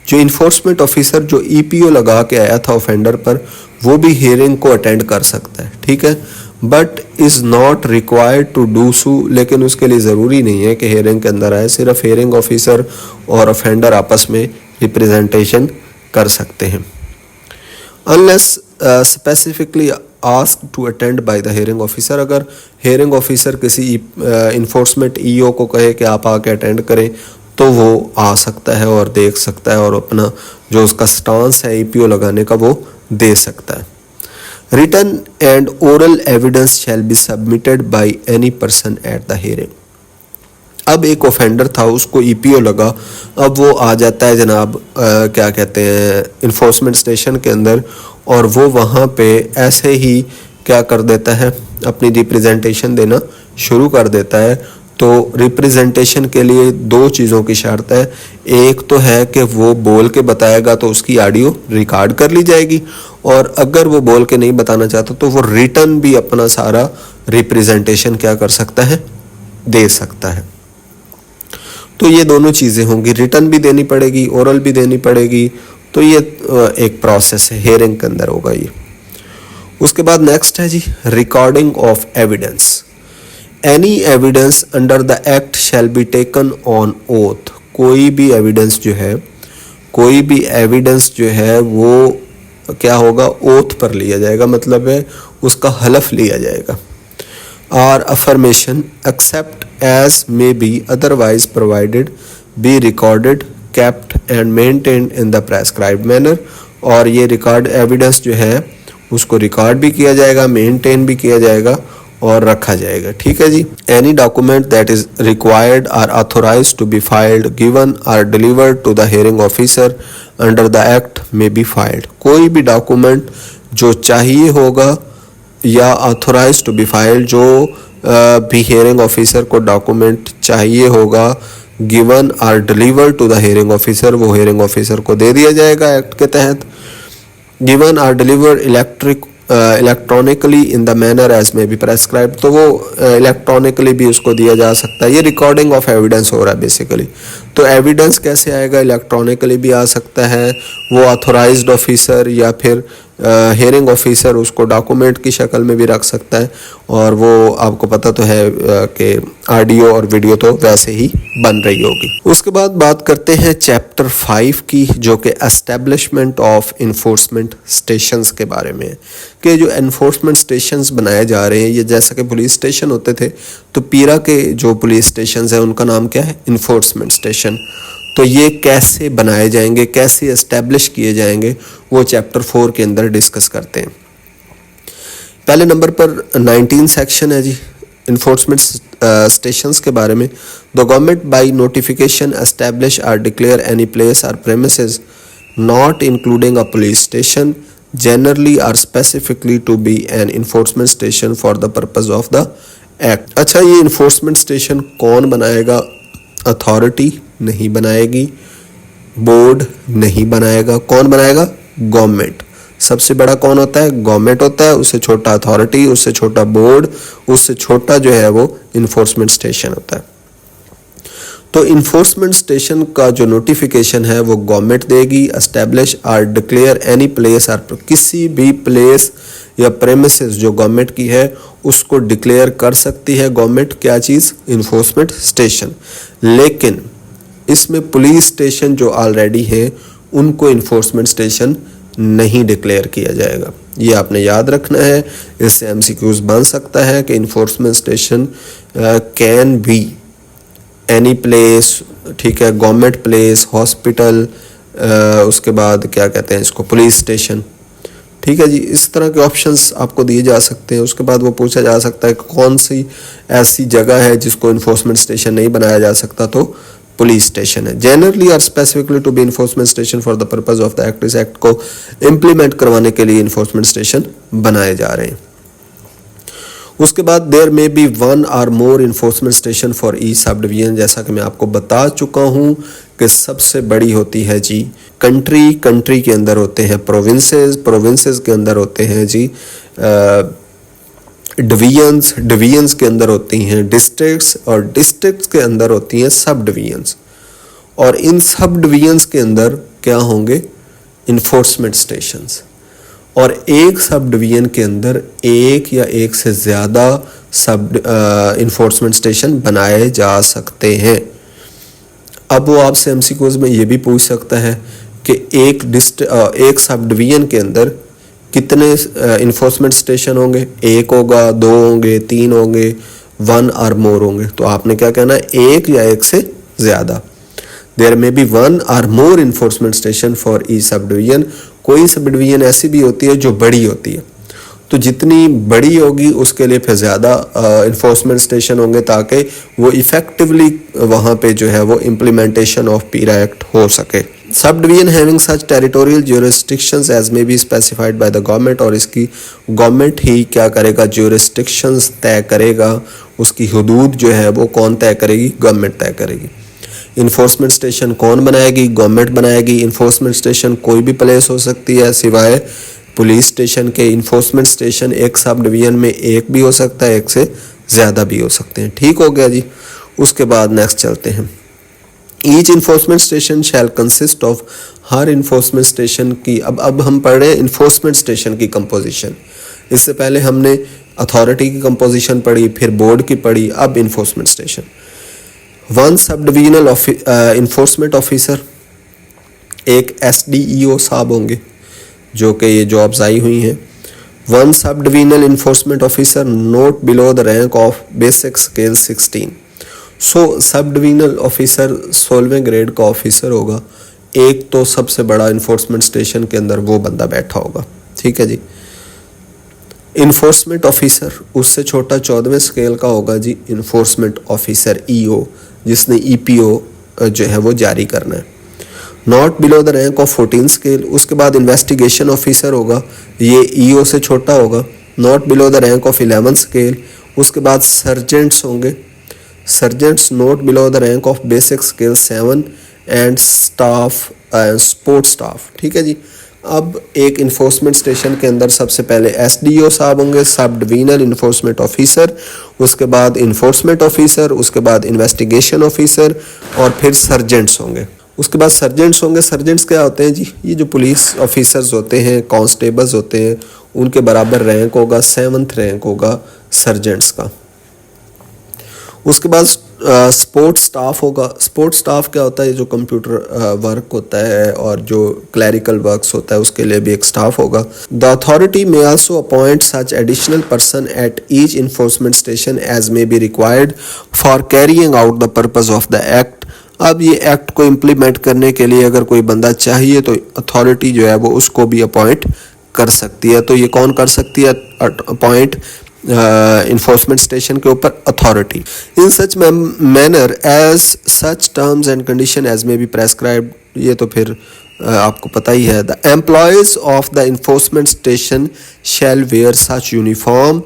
जो इन्फोर्समेंट ऑफिसर जो EPO लगा के आया था ऑफेंडर पर, वो भी हियरिंग को अटेंड कर सकता है। ठीक है, but is not required to do so, लेकिन उसके लिए ज़रूरी नहीं है कि हियरिंग के अंदर आए। सिर्फ हियरिंग ऑफिसर और ऑफेंडर आपस में रिप्रेजेंटेशन कर सकते हैं। Unless specifically ask to attend by the hearing officer, अगर हियरिंग ऑफिसर किसी इन्फोर्समेंट EO को कहे कि आप आके अटेंड करें, तो वो आ सकता है और देख सकता है और अपना जो उसका स्टांस है EPO लगाने का वो दे सकता है। Written and oral evidence shall be submitted by any person at the hearing. अब एक ऑफेंडर था, उसको EPO लगा, अब वो आ जाता है जनाब क्या कहते हैं इन्फोर्समेंट स्टेशन के अंदर, और वो वहाँ पे ऐसे ही क्या कर देता है, अपनी रिप्रेजेंटेशन देना शुरू कर देता है। तो रिप्रेजेंटेशन के लिए दो चीज़ों की शर्त है। एक तो है कि वो बोल के बताएगा तो उसकी ऑडियो रिकॉर्ड कर ली जाएगी, और अगर वो बोल के नहीं बताना चाहता तो वो रिटन भी अपना सारा रिप्रेजेंटेशन क्या कर सकता है, दे सकता है। तो ये दोनों चीज़ें होंगी, रिटन भी देनी पड़ेगी, ओरल भी देनी पड़ेगी। तो ये एक प्रोसेस है, हियरिंग के अंदर होगा ये। उसके बाद नेक्स्ट है जी recording of evidence. Any evidence under the act shall be taken on oath. कोई भी एविडेंस जो है वो क्या होगा, ओथ पर लिया जाएगा, मतलब है उसका हलफ लिया जाएगा। और affirmation except as may be otherwise provided be recorded kept and maintained in the prescribed manner। और ये रिकॉर्ड एविडेंस जो है उसको रिकॉर्ड भी किया जाएगा, मेंटेन भी किया जाएगा और रखा जाएगा। ठीक है जी। Any document that is required or authorized to be filed given or delivered to the hearing officer under the act may be filed. कोई भी डॉक्यूमेंट जो चाहिए होगा या ऑथोराइज्ड टू बी फाइल्ड, जो भी हियरिंग ऑफिसर को डॉक्यूमेंट चाहिए होगा, given or deliver to the hearing officer, वो हियरिंग ऑफिसर को दे दिया जाएगा एक्ट के तहत। Given or deliver electronically in the manner as may be prescribe, तो वो इलेक्ट्रॉनिकली भी उसको दिया जा सकता है। ये रिकॉर्डिंग ऑफ एविडेंस हो रहा है बेसिकली। तो एविडेंस कैसे आएगा, इलेक्ट्रॉनिकली भी आ सकता है, वो ऑथोराइज्ड ऑफिसर या फिर हियरिंग ऑफिसर उसको डॉक्यूमेंट की शक्ल में भी रख सकता है। और वो आपको पता तो है कि ऑडियो और वीडियो तो वैसे ही बन रही होगी। उसके बाद बात करते हैं चैप्टर 5 की, जो कि एस्टेब्लिशमेंट ऑफ इन्फोर्समेंट स्टेशंस के बारे में है। कि जो इन्फोर्समेंट स्टेशंस बनाए जा रहे हैं, ये जैसा कि पुलिस स्टेशन होते थे, तो पीरा के जो पुलिस स्टेशन है उनका नाम क्या है, इन्फोर्समेंट स्टेशन। तो ये कैसे बनाए जाएंगे, कैसे एस्टेब्लिश किए जाएंगे, वो चैप्टर 4 के अंदर डिस्कस करते हैं। पहले नंबर पर 19 सेक्शन है जी इन्फोर्समेंट स्टेशंस के बारे में। The government by notification establish or declare any place or premises not including a police station generally are specifically to be an enforcement station for the purpose of the act। अच्छा, ये enforcement station कौन बनाएगा? Authority नहीं बनाएगी, board नहीं बनाएगा, कौन बनाएगा? गवर्नमेंट। सबसे बड़ा कौन होता है? गवर्नमेंट होता है, उससे छोटा अथॉरिटी, उससे छोटा बोर्ड, उससे छोटा जो है वो इन्फोर्समेंट स्टेशन होता है। तो इन्फोर्समेंट स्टेशन का जो नोटिफिकेशन है वो गवर्नमेंट देगी। Establish or declare any place or, किसी भी प्लेस या प्रेमिसेस जो गवर्नमेंट की है उसको डिक्लेयर कर सकती है गवर्नमेंट। क्या चीज़? Enforcement station. लेकिन इसमें पुलिस स्टेशन जो ऑलरेडी है उनको इन्फोर्समेंट स्टेशन नहीं डिक्लेयर किया जाएगा। ये आपने याद रखना है, इससे एमसीक्यूज बन सकता है कि enforcement station can be any place, ठीक है, गवर्नमेंट प्लेस, हॉस्पिटल, उसके बाद क्या कहते हैं इसको, पुलिस स्टेशन, ठीक है जी। इस तरह के ऑप्शंस आपको दिए जा सकते हैं। उसके बाद वो पूछा जा सकता है कि कौन सी ऐसी जगह है जिसको इन्फोर्समेंट स्टेशन नहीं बनाया जा सकता, तो पुलिस स्टेशन है। Generally or specifically to be enforcement station for the purpose of the act. इस एक्ट को इम्प्लीमेंट करवाने के लिए इन्फोर्समेंट स्टेशन बनाए जा रहे हैं। उसके बाद there may be one or more enforcement station for each sub division. जैसा कि मैं आपको बता चुका हूँ कि सबसे बड़ी होती है जी कंट्री, कंट्री के अंदर होते हैं प्रोविंसेस, प्रोविंसेस के अंदर होते हैं जी डिवीजन्स, डिवीजन्स के अंदर होती हैं डिस्ट्रिक्ट्स, और डिस्ट्रिक्ट्स के अंदर होती हैं सब डिवीजन्स। और इन सब डिवीजन्स के अंदर क्या होंगे? Enforcement stations. और एक सब डिवीजन के अंदर एक या एक से ज़्यादा सब इन्फोर्समेंट स्टेशन बनाए जा सकते हैं। अब वो आपसे एमसीक्यूज में ये भी पूछ सकता है कि एक सब डिवीजन के अंदर कितने इन्फोर्समेंट स्टेशन होंगे? एक होगा, दो होंगे, तीन होंगे, वन और मोर होंगे। तो आपने क्या कहना है? एक या एक से ज़्यादा। There may be one or more enforcement station for each sub division. कोई सब डिवीजन ऐसी भी होती है जो बड़ी होती है, तो जितनी बड़ी होगी उसके लिए फिर ज़्यादा इन्फोर्समेंट स्टेशन होंगे ताकि वो इफ़ेक्टिवली वहाँ पे जो है वो इम्प्लीमेंटेशन ऑफ पीरा एक्ट हो सके। Sub division having such territorial jurisdictions as may be specified by the government. और इसकी गवर्नमेंट ही क्या करेगा? ज्यूरिस्डिक्शंस तय करेगा। उसकी हदूद जो है वो कौन तय करेगी? गवर्नमेंट तय करेगी। इन्फोर्समेंट स्टेशन कौन बनाएगी? गवर्नमेंट बनाएगी। इन्फोर्समेंट स्टेशन कोई भी प्लेस हो सकती है सिवाय पुलिस स्टेशन के। इन्फोर्समेंट स्टेशन एक सब डिवीजन में एक भी हो सकता है, एक से ज़्यादा भी हो सकते हैं। ठीक हो गया जी। उसके बाद नेक्स्ट चलते हैं। Each enforcement station shell consist of, her enforcement station की, अब हम पढ़ रहे हैं इन्फोर्समेंट स्टेशन की कंपोजिशन। इससे पहले हमने अथॉरिटी की कंपोजिशन पढ़ी, फिर बोर्ड की पढ़ी, अब enforcement station. One sub divisional enforcement officer, एक SDEO साहब होंगे जो कि ये जॉब्स आई हुई हैं। One sub divisional enforcement officer not below the rank of basic scale 16। So sub divisional officer 16वें ग्रेड का ऑफिसर होगा। एक तो सबसे बड़ा इन्फोर्समेंट स्टेशन के अंदर वो बंदा बैठा होगा, ठीक है जी। इन्फोर्समेंट ऑफिसर उससे छोटा 14वें स्केल का होगा जी इन्फोर्समेंट ऑफिसर EO, जिसने EPO जो है वो जारी करना है। Not below the rank of 14 scale. उसके बाद इन्वेस्टिगेशन ऑफिसर होगा, ये EO से छोटा होगा, not below the rank of 11 scale. उसके बाद सर्जेंट्स होंगे, sergeants not below the rank of basic scale 7 and staff support staff, ठीक है जी। अब एक इन्फोर्समेंट स्टेशन के अंदर सबसे पहले SDO साहब होंगे, सब डिवीजनल इन्फोर्समेंट ऑफिसर, उसके बाद इन्फोर्समेंट ऑफिसर, उसके बाद इन्वेस्टिगेशन ऑफिसर और फिर सर्जेंट्स होंगे। उसके बाद सर्जेंट्स होंगे। सर्जेंट्स क्या होते हैं जी? ये जो पुलिस ऑफिसर्स होते हैं, कांस्टेबल्स होते हैं, उनके बराबर रैंक होगा, 7th रैंक होगा सर्जेंट्स का। उसके बाद सपोर्ट स्टाफ होगा। सपोर्ट स्टाफ क्या होता है? जो कंप्यूटर वर्क होता है और जो क्लरिकल वर्क्स होता है उसके लिए भी एक स्टाफ होगा। The authority may also appoint such additional person at each enforcement station as may be required for carrying out the purpose of the act. अब ये एक्ट को इम्प्लीमेंट करने के लिए अगर कोई बंदा चाहिए तो अथॉरिटी जो है वो उसको भी अपॉइंट कर सकती है। तो ये कौन कर सकती है अपॉइंट इन्फोर्समेंट स्टेशन के ऊपर? Authority. In such manner as such terms and condition as may be prescribed, ये तो फिर आपको पता ही है। The employees of the enforcement station shall wear such uniform,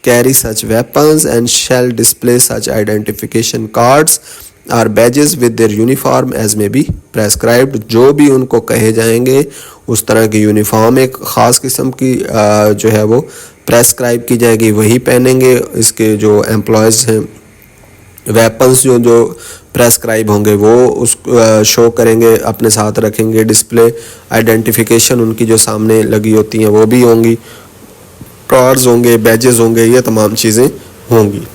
carry such weapons and shall display such identification cards or badges with their uniform as may be prescribed. जो भी उनको कहे जाएंगे उस तरह की यूनिफॉर्म एक ख़ास किस्म की जो है वो प्रेस्क्राइब की जाएगी, वही पहनेंगे। इसके जो एम्प्लॉयज़ हैं, वेपन्स जो प्रेस्क्राइब होंगे वो उस शो करेंगे, अपने साथ रखेंगे। डिस्प्ले आइडेंटिफिकेशन उनकी जो सामने लगी होती हैं वो भी होंगी, कार्ड्स होंगे, बैजेस होंगे, ये तमाम चीज़ें होंगी।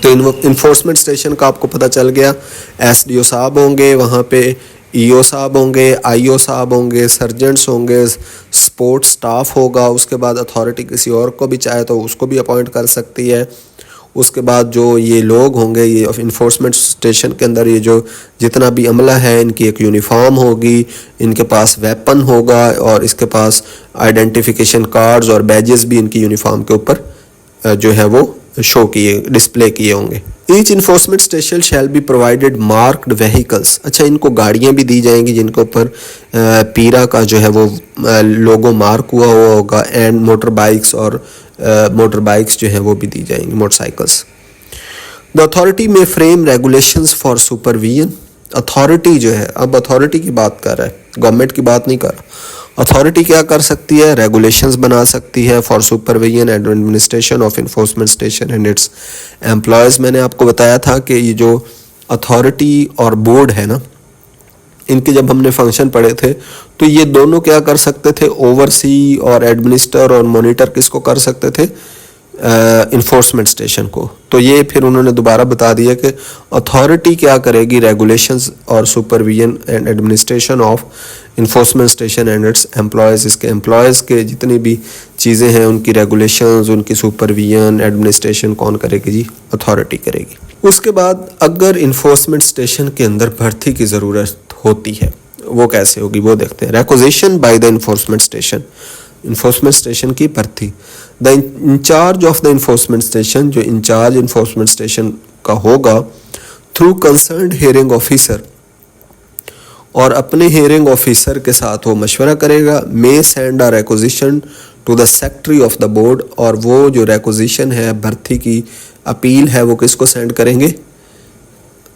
तो इन्फोर्समेंट स्टेशन का आपको पता चल गया। एसडीओ साहब होंगे वहाँ पे, ईओ साहब होंगे, आईओ साहब होंगे, सर्जेंट्स होंगे, सपोर्ट स्टाफ होगा। उसके बाद अथॉरिटी किसी और को भी चाहे तो उसको भी अपॉइंट कर सकती है। उसके बाद जो ये लोग होंगे, ये इन्फोर्समेंट स्टेशन के अंदर ये जो जितना भी अमला है, इनकी एक यूनिफॉर्म होगी, इनके पास वेपन होगा और इसके पास आइडेंटिफिकेशन कार्ड्स और बैजेस भी इनकी यूनिफॉर्म के ऊपर जो है वो शो किए, डिस्प्ले किए होंगे। Each enforcement station shall be provided marked vehicles. अच्छा, इनको गाड़ियाँ भी दी जाएंगी जिनके ऊपर पीरा का जो है वो लोगो मार्क हुआ होगा, एंड मोटर बाइक्स और मोटर बाइक्स जो हैं वो भी दी जाएंगी, मोटरसाइकिल्स। द अथॉरिटी में frame regulations for supervision. Authority जो है, अब अथॉरिटी की बात कर रहा है, गवर्नमेंट की बात नहीं कर रहा। अथॉरिटी क्या कर सकती है? रेगुलेशंस बना सकती है for supervision and administration of enforcement station and it's employees. मैंने आपको बताया था कि ये जो अथॉरिटी और बोर्ड है ना, इनके जब हमने फंक्शन पढ़े थे तो ये दोनों क्या कर सकते थे? ओवरसी और एडमिनिस्टर और मॉनिटर किसको कर सकते थे? इन्फोर्समेंट स्टेशन को। तो ये फिर उन्होंने दोबारा बता दिया कि अथॉरिटी क्या करेगी? रेगुलेशंस और supervision and administration of enforcement station and it's employees. इसके एम्प्लॉयज़ के जितनी भी चीज़ें हैं, उनकी रेगुलेशंस, उनकी सुपरविजन, एडमिनिस्ट्रेशन कौन करेगी जी? अथॉरिटी करेगी। उसके बाद अगर इन्फोर्समेंट स्टेशन के अंदर भर्ती की ज़रूरत होती है, वो कैसे होगी वो देखते हैं। Requisition by the enforcement station, enforcement station की भर्ती। The incharge of the enforcement station, जो इंचार्ज इन्फोर्समेंट स्टेशन का होगा, थ्रू कंसर्न्ड हियरिंग ऑफिसर, और अपने हियरिंग ऑफिसर के साथ वो मशवरा करेगा। May send a requisition to the secretary of the board, और वो जो रिक्विजिशन है, भर्ती की अपील है, वो किसको सेंड करेंगे?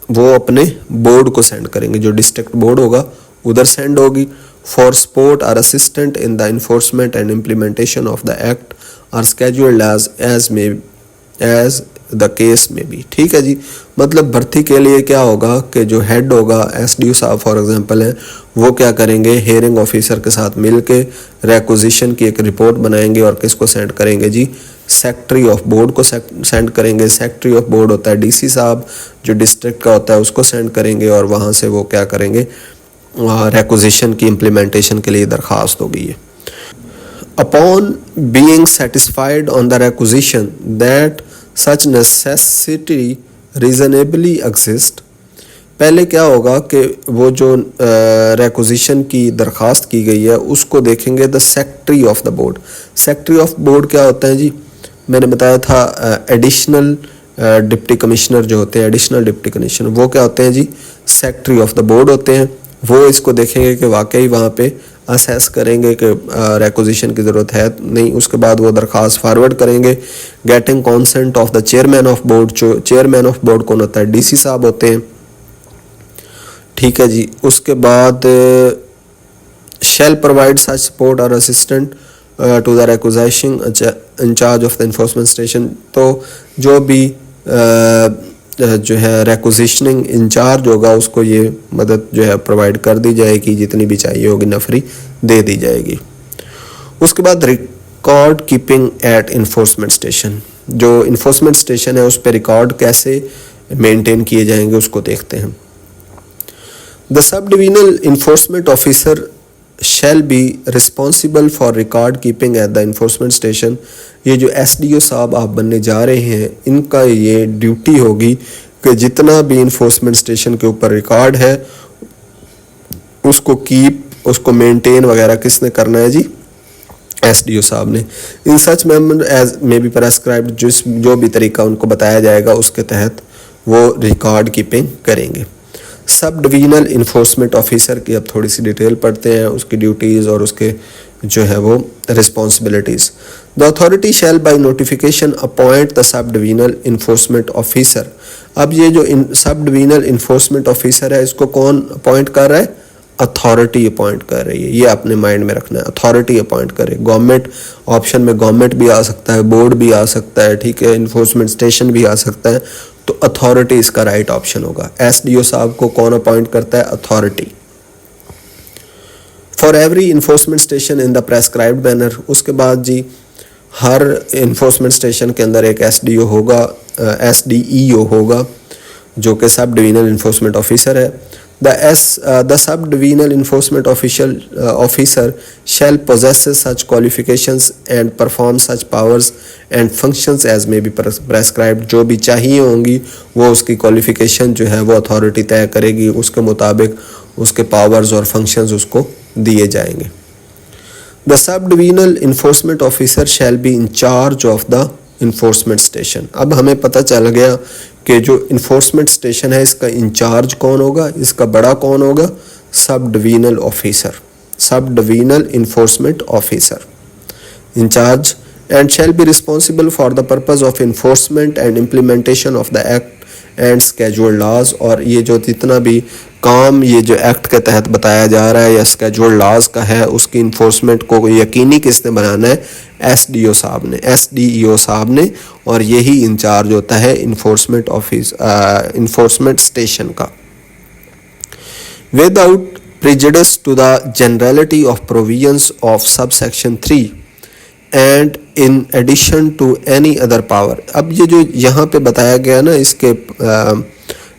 वो अपने बोर्ड को सेंड करेंगे, जो डिस्ट्रिक्ट बोर्ड होगा उधर सेंड होगी। For support or assistant in the enforcement and implementation of the act or scheduled as the case में भी। ठीक है जी, मतलब भर्ती के लिए क्या होगा कि जो हेड होगा, एसडीओ साहब फॉर एग्जांपल है, वो क्या करेंगे? हेयरिंग ऑफिसर के साथ मिल के रिक्विजिशन की एक रिपोर्ट बनाएंगे और किसको सेंड करेंगे जी? सेक्रेटरी ऑफ बोर्ड को सेंड करेंगे। सेक्रेटरी ऑफ बोर्ड होता है डीसी साहब, जो डिस्ट्रिक्ट का होता है उसको सेंड करेंगे, और वहाँ से वो क्या करेंगे? रिक्विजिशन की इम्प्लीमेंटेशन के लिए दरख्वास्त होगी ये। Upon being satisfied on the requisition that such necessity reasonably exist, पहले क्या होगा कि वो जो रिक्विजिशन की दरख्वास्त की गई है उसको देखेंगे the secretary of the board. Secretary of board क्या होता है जी? मैंने बताया था एडिशनल डिप्टी कमिश्नर जो होते हैं, एडिशनल डिप्टी कमिश्नर, वो क्या होते हैं जी? सेक्रेटरी ऑफ द बोर्ड होते हैं। वो इसको देखेंगे कि वाकई वहाँ पे असेस करेंगे कि रिक्विजिशन की ज़रूरत है नहीं। उसके बाद वो दरख्वास्त फॉरवर्ड करेंगे। Getting consent of the chairman of board, जो चेयरमैन ऑफ बोर्ड कौन होता है? डीसी साहब होते हैं। ठीक है जी, उसके बाद shall provide such support or assistant to the requisition incharge of the enforcement station. तो जो भी जो है रिक्विजिशनिंग इंचार्ज होगा उसको ये मदद जो है प्रोवाइड कर दी जाएगी, जितनी भी चाहिए होगी नफरी दे दी जाएगी। उसके बाद record keeping at enforcement station, जो इन्फोर्समेंट स्टेशन है उस पर रिकॉर्ड कैसे मेंटेन किए जाएंगे उसको देखते हैं। The sub divisional enforcement officer shall be responsible for record keeping eight the enforcement station. ये जो एसडीओ साहब आप बनने जा रहे हैं, इनका ये ड्यूटी होगी कि जितना भी इन्फोर्समेंट स्टेशन के ऊपर रिकॉर्ड है उसको कीप, उसको मेंटेन वगैरह किसने करना है जी? एसडीओ साहब ने। In such member as may be prescribed, जो भी तरीका उनको बताया जाएगा उसके तहत वो रिकॉर्ड कीपिंग करेंगे। सब डिवीजनल इन्फोर्समेंट ऑफिसर की अब थोड़ी सी डिटेल पढ़ते हैं, उसकी ड्यूटीज़ और उसके जो है वो responsibilities. The authority shall by notification appoint the sub divisional enforcement officer. अब ये जो सब डिवीजनल इन्फोर्समेंट ऑफिसर है इसको कौन अपॉइंट कर रहा है? अथॉरिटी अपॉइंट कर रही है, ये अपने माइंड में रखना है, अथॉरिटी अपॉइंट करे। गवर्नमेंट ऑप्शन में गवर्नमेंट भी आ सकता है, बोर्ड भी आ सकता है, ठीक है, इन्फोर्समेंट स्टेशन भी आ सकता है, तो अथॉरिटी इसका राइट ऑप्शन होगा। एसडीओ साहब को कौन अपॉइंट करता है? Authority. For every enforcement station in the prescribed manner. उसके बाद जी हर इन्फोर्समेंट स्टेशन के अंदर एक एसडीओ होगा, एसडीईओ होगा, जो कि सब डिवीजनल इन्फोर्समेंट ऑफिसर है। The sub-divisional enforcement officer shall possess such qualifications and perform such powers and functions as may be prescribed। जो भी चाहिए होंगी वो उसकी क्वालिफिकेशन जो है वो अथॉरिटी तय करेगी, उसके मुताबिक उसके पावर्स और फंक्शंस उसको दिए जाएंगे। The sub-divisional enforcement officer shall be in charge of the enforcement station। अब हमें पता चल गया कि जो इन्फोर्समेंट स्टेशन है इसका इंचार्ज कौन होगा, इसका बड़ा कौन होगा? Sub divisional officer, sub divisional enforcement officer incharge, and shall be responsible for the purpose of enforcement and implementation of the act and scheduled laws. और ये जो जितना भी काम ये जो एक्ट के तहत बताया जा रहा है या स्केड्यूल्ड लॉज का है, उसकी इन्फोर्समेंट को यकीनी किसने बनाना है? एसडीओ साहब ने, एसडीईओ साहब ने, और यही इंचार्ज होता है इन्फोर्समेंट ऑफिस इन्फोर्समेंट स्टेशन का। Without prejudice to the generality of provisions of sub section 3 and in addition to any other power. अब ये जो यहाँ पे बताया गया ना इसके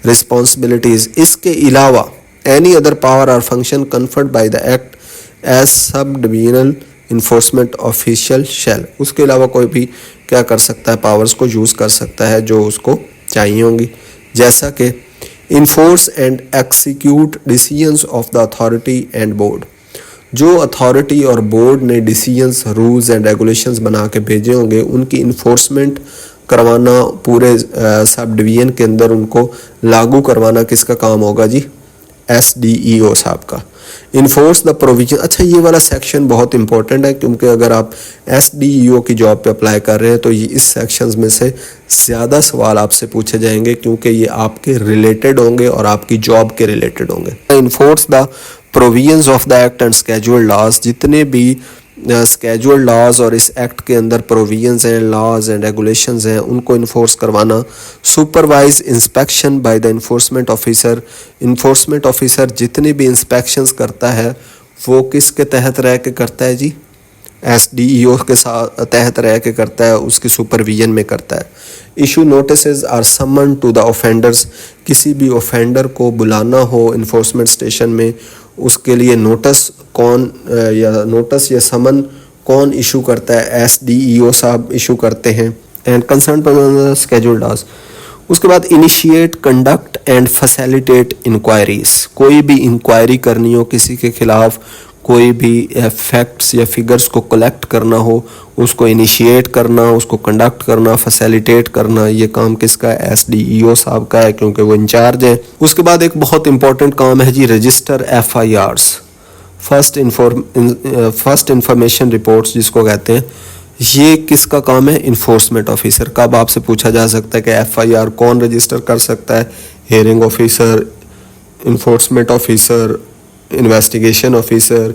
रिस्पॉन्सिबिलिटीज, इसके अलावा any other power or function conferred by the act as sub divisional enforcement official shall, उसके अलावा कोई भी क्या कर सकता है? पावर्स को यूज़ कर सकता है जो उसको चाहिए होंगी, जैसा कि enforce and execute decisions of the authority and board. जो अथॉरिटी और बोर्ड ने डिसीजंस, रूल्स एंड रेगुलेशंस बना के भेजे होंगे उनकी इन्फोर्समेंट करवाना, पूरे सब डिवीजन के अंदर उनको लागू करवाना किसका काम होगा जी? एसडीईओ साहब का। Enforce the provision. अच्छा, ये वाला सेक्शन बहुत इंपॉर्टेंट है क्योंकि अगर आप एसडीईओ की जॉब पे अप्लाई कर रहे हैं तो ये इस सेक्शंस में से ज़्यादा सवाल आपसे पूछे जाएंगे क्योंकि ये आपके रिलेटेड होंगे और आपकी जॉब के रिलेटेड होंगे। Enforce the provisions of the act and scheduled laws. जितने भी स्केड्यूल्ड लॉज और इस एक्ट के अंदर प्रोविजंस हैं, लॉज एंड रेगुलेशंस हैं, उनको इन्फोर्स करवाना। Supervise inspection bye the enforcement officer. Enforcement officer जितने भी इंस्पेक्शंस करता है वो किसके तहत रह के करता है जी? एसडीईओ के साथ तहत रह के करता है, उसकी सुपरविजन में करता है। Issue notice or summon to the offenders. किसी भी ऑफेंडर को बुलाना हो इन्फोर्समेंट स्टेशन में, उसके लिए नोटिस कौन या समन कौन इशू करता है? एसडीईओ साहब इशू करते हैं। And concern scheduled laws. उसके बाद initiate, conduct and facilitate inquiries. कोई भी इंक्वायरी करनी हो, किसी के खिलाफ कोई भी फैक्ट्स या फिगर्स को कलेक्ट करना हो, उसको इनिशिएट करना, उसको कंडक्ट करना, फैसिलिटेट करना, ये काम किसका है? एसडीईओ साहब का है क्योंकि वो इंचार्ज है। उसके बाद एक बहुत इंपॉर्टेंट काम है जी, register FIRs, first information reports जिसको कहते हैं। ये किसका काम है? इन्फोर्समेंट ऑफिसर का। अब आपसे पूछा जा सकता है कि एफआईआर कौन रजिस्टर कर सकता है? Hearing officer, enforcement officer, investigation officer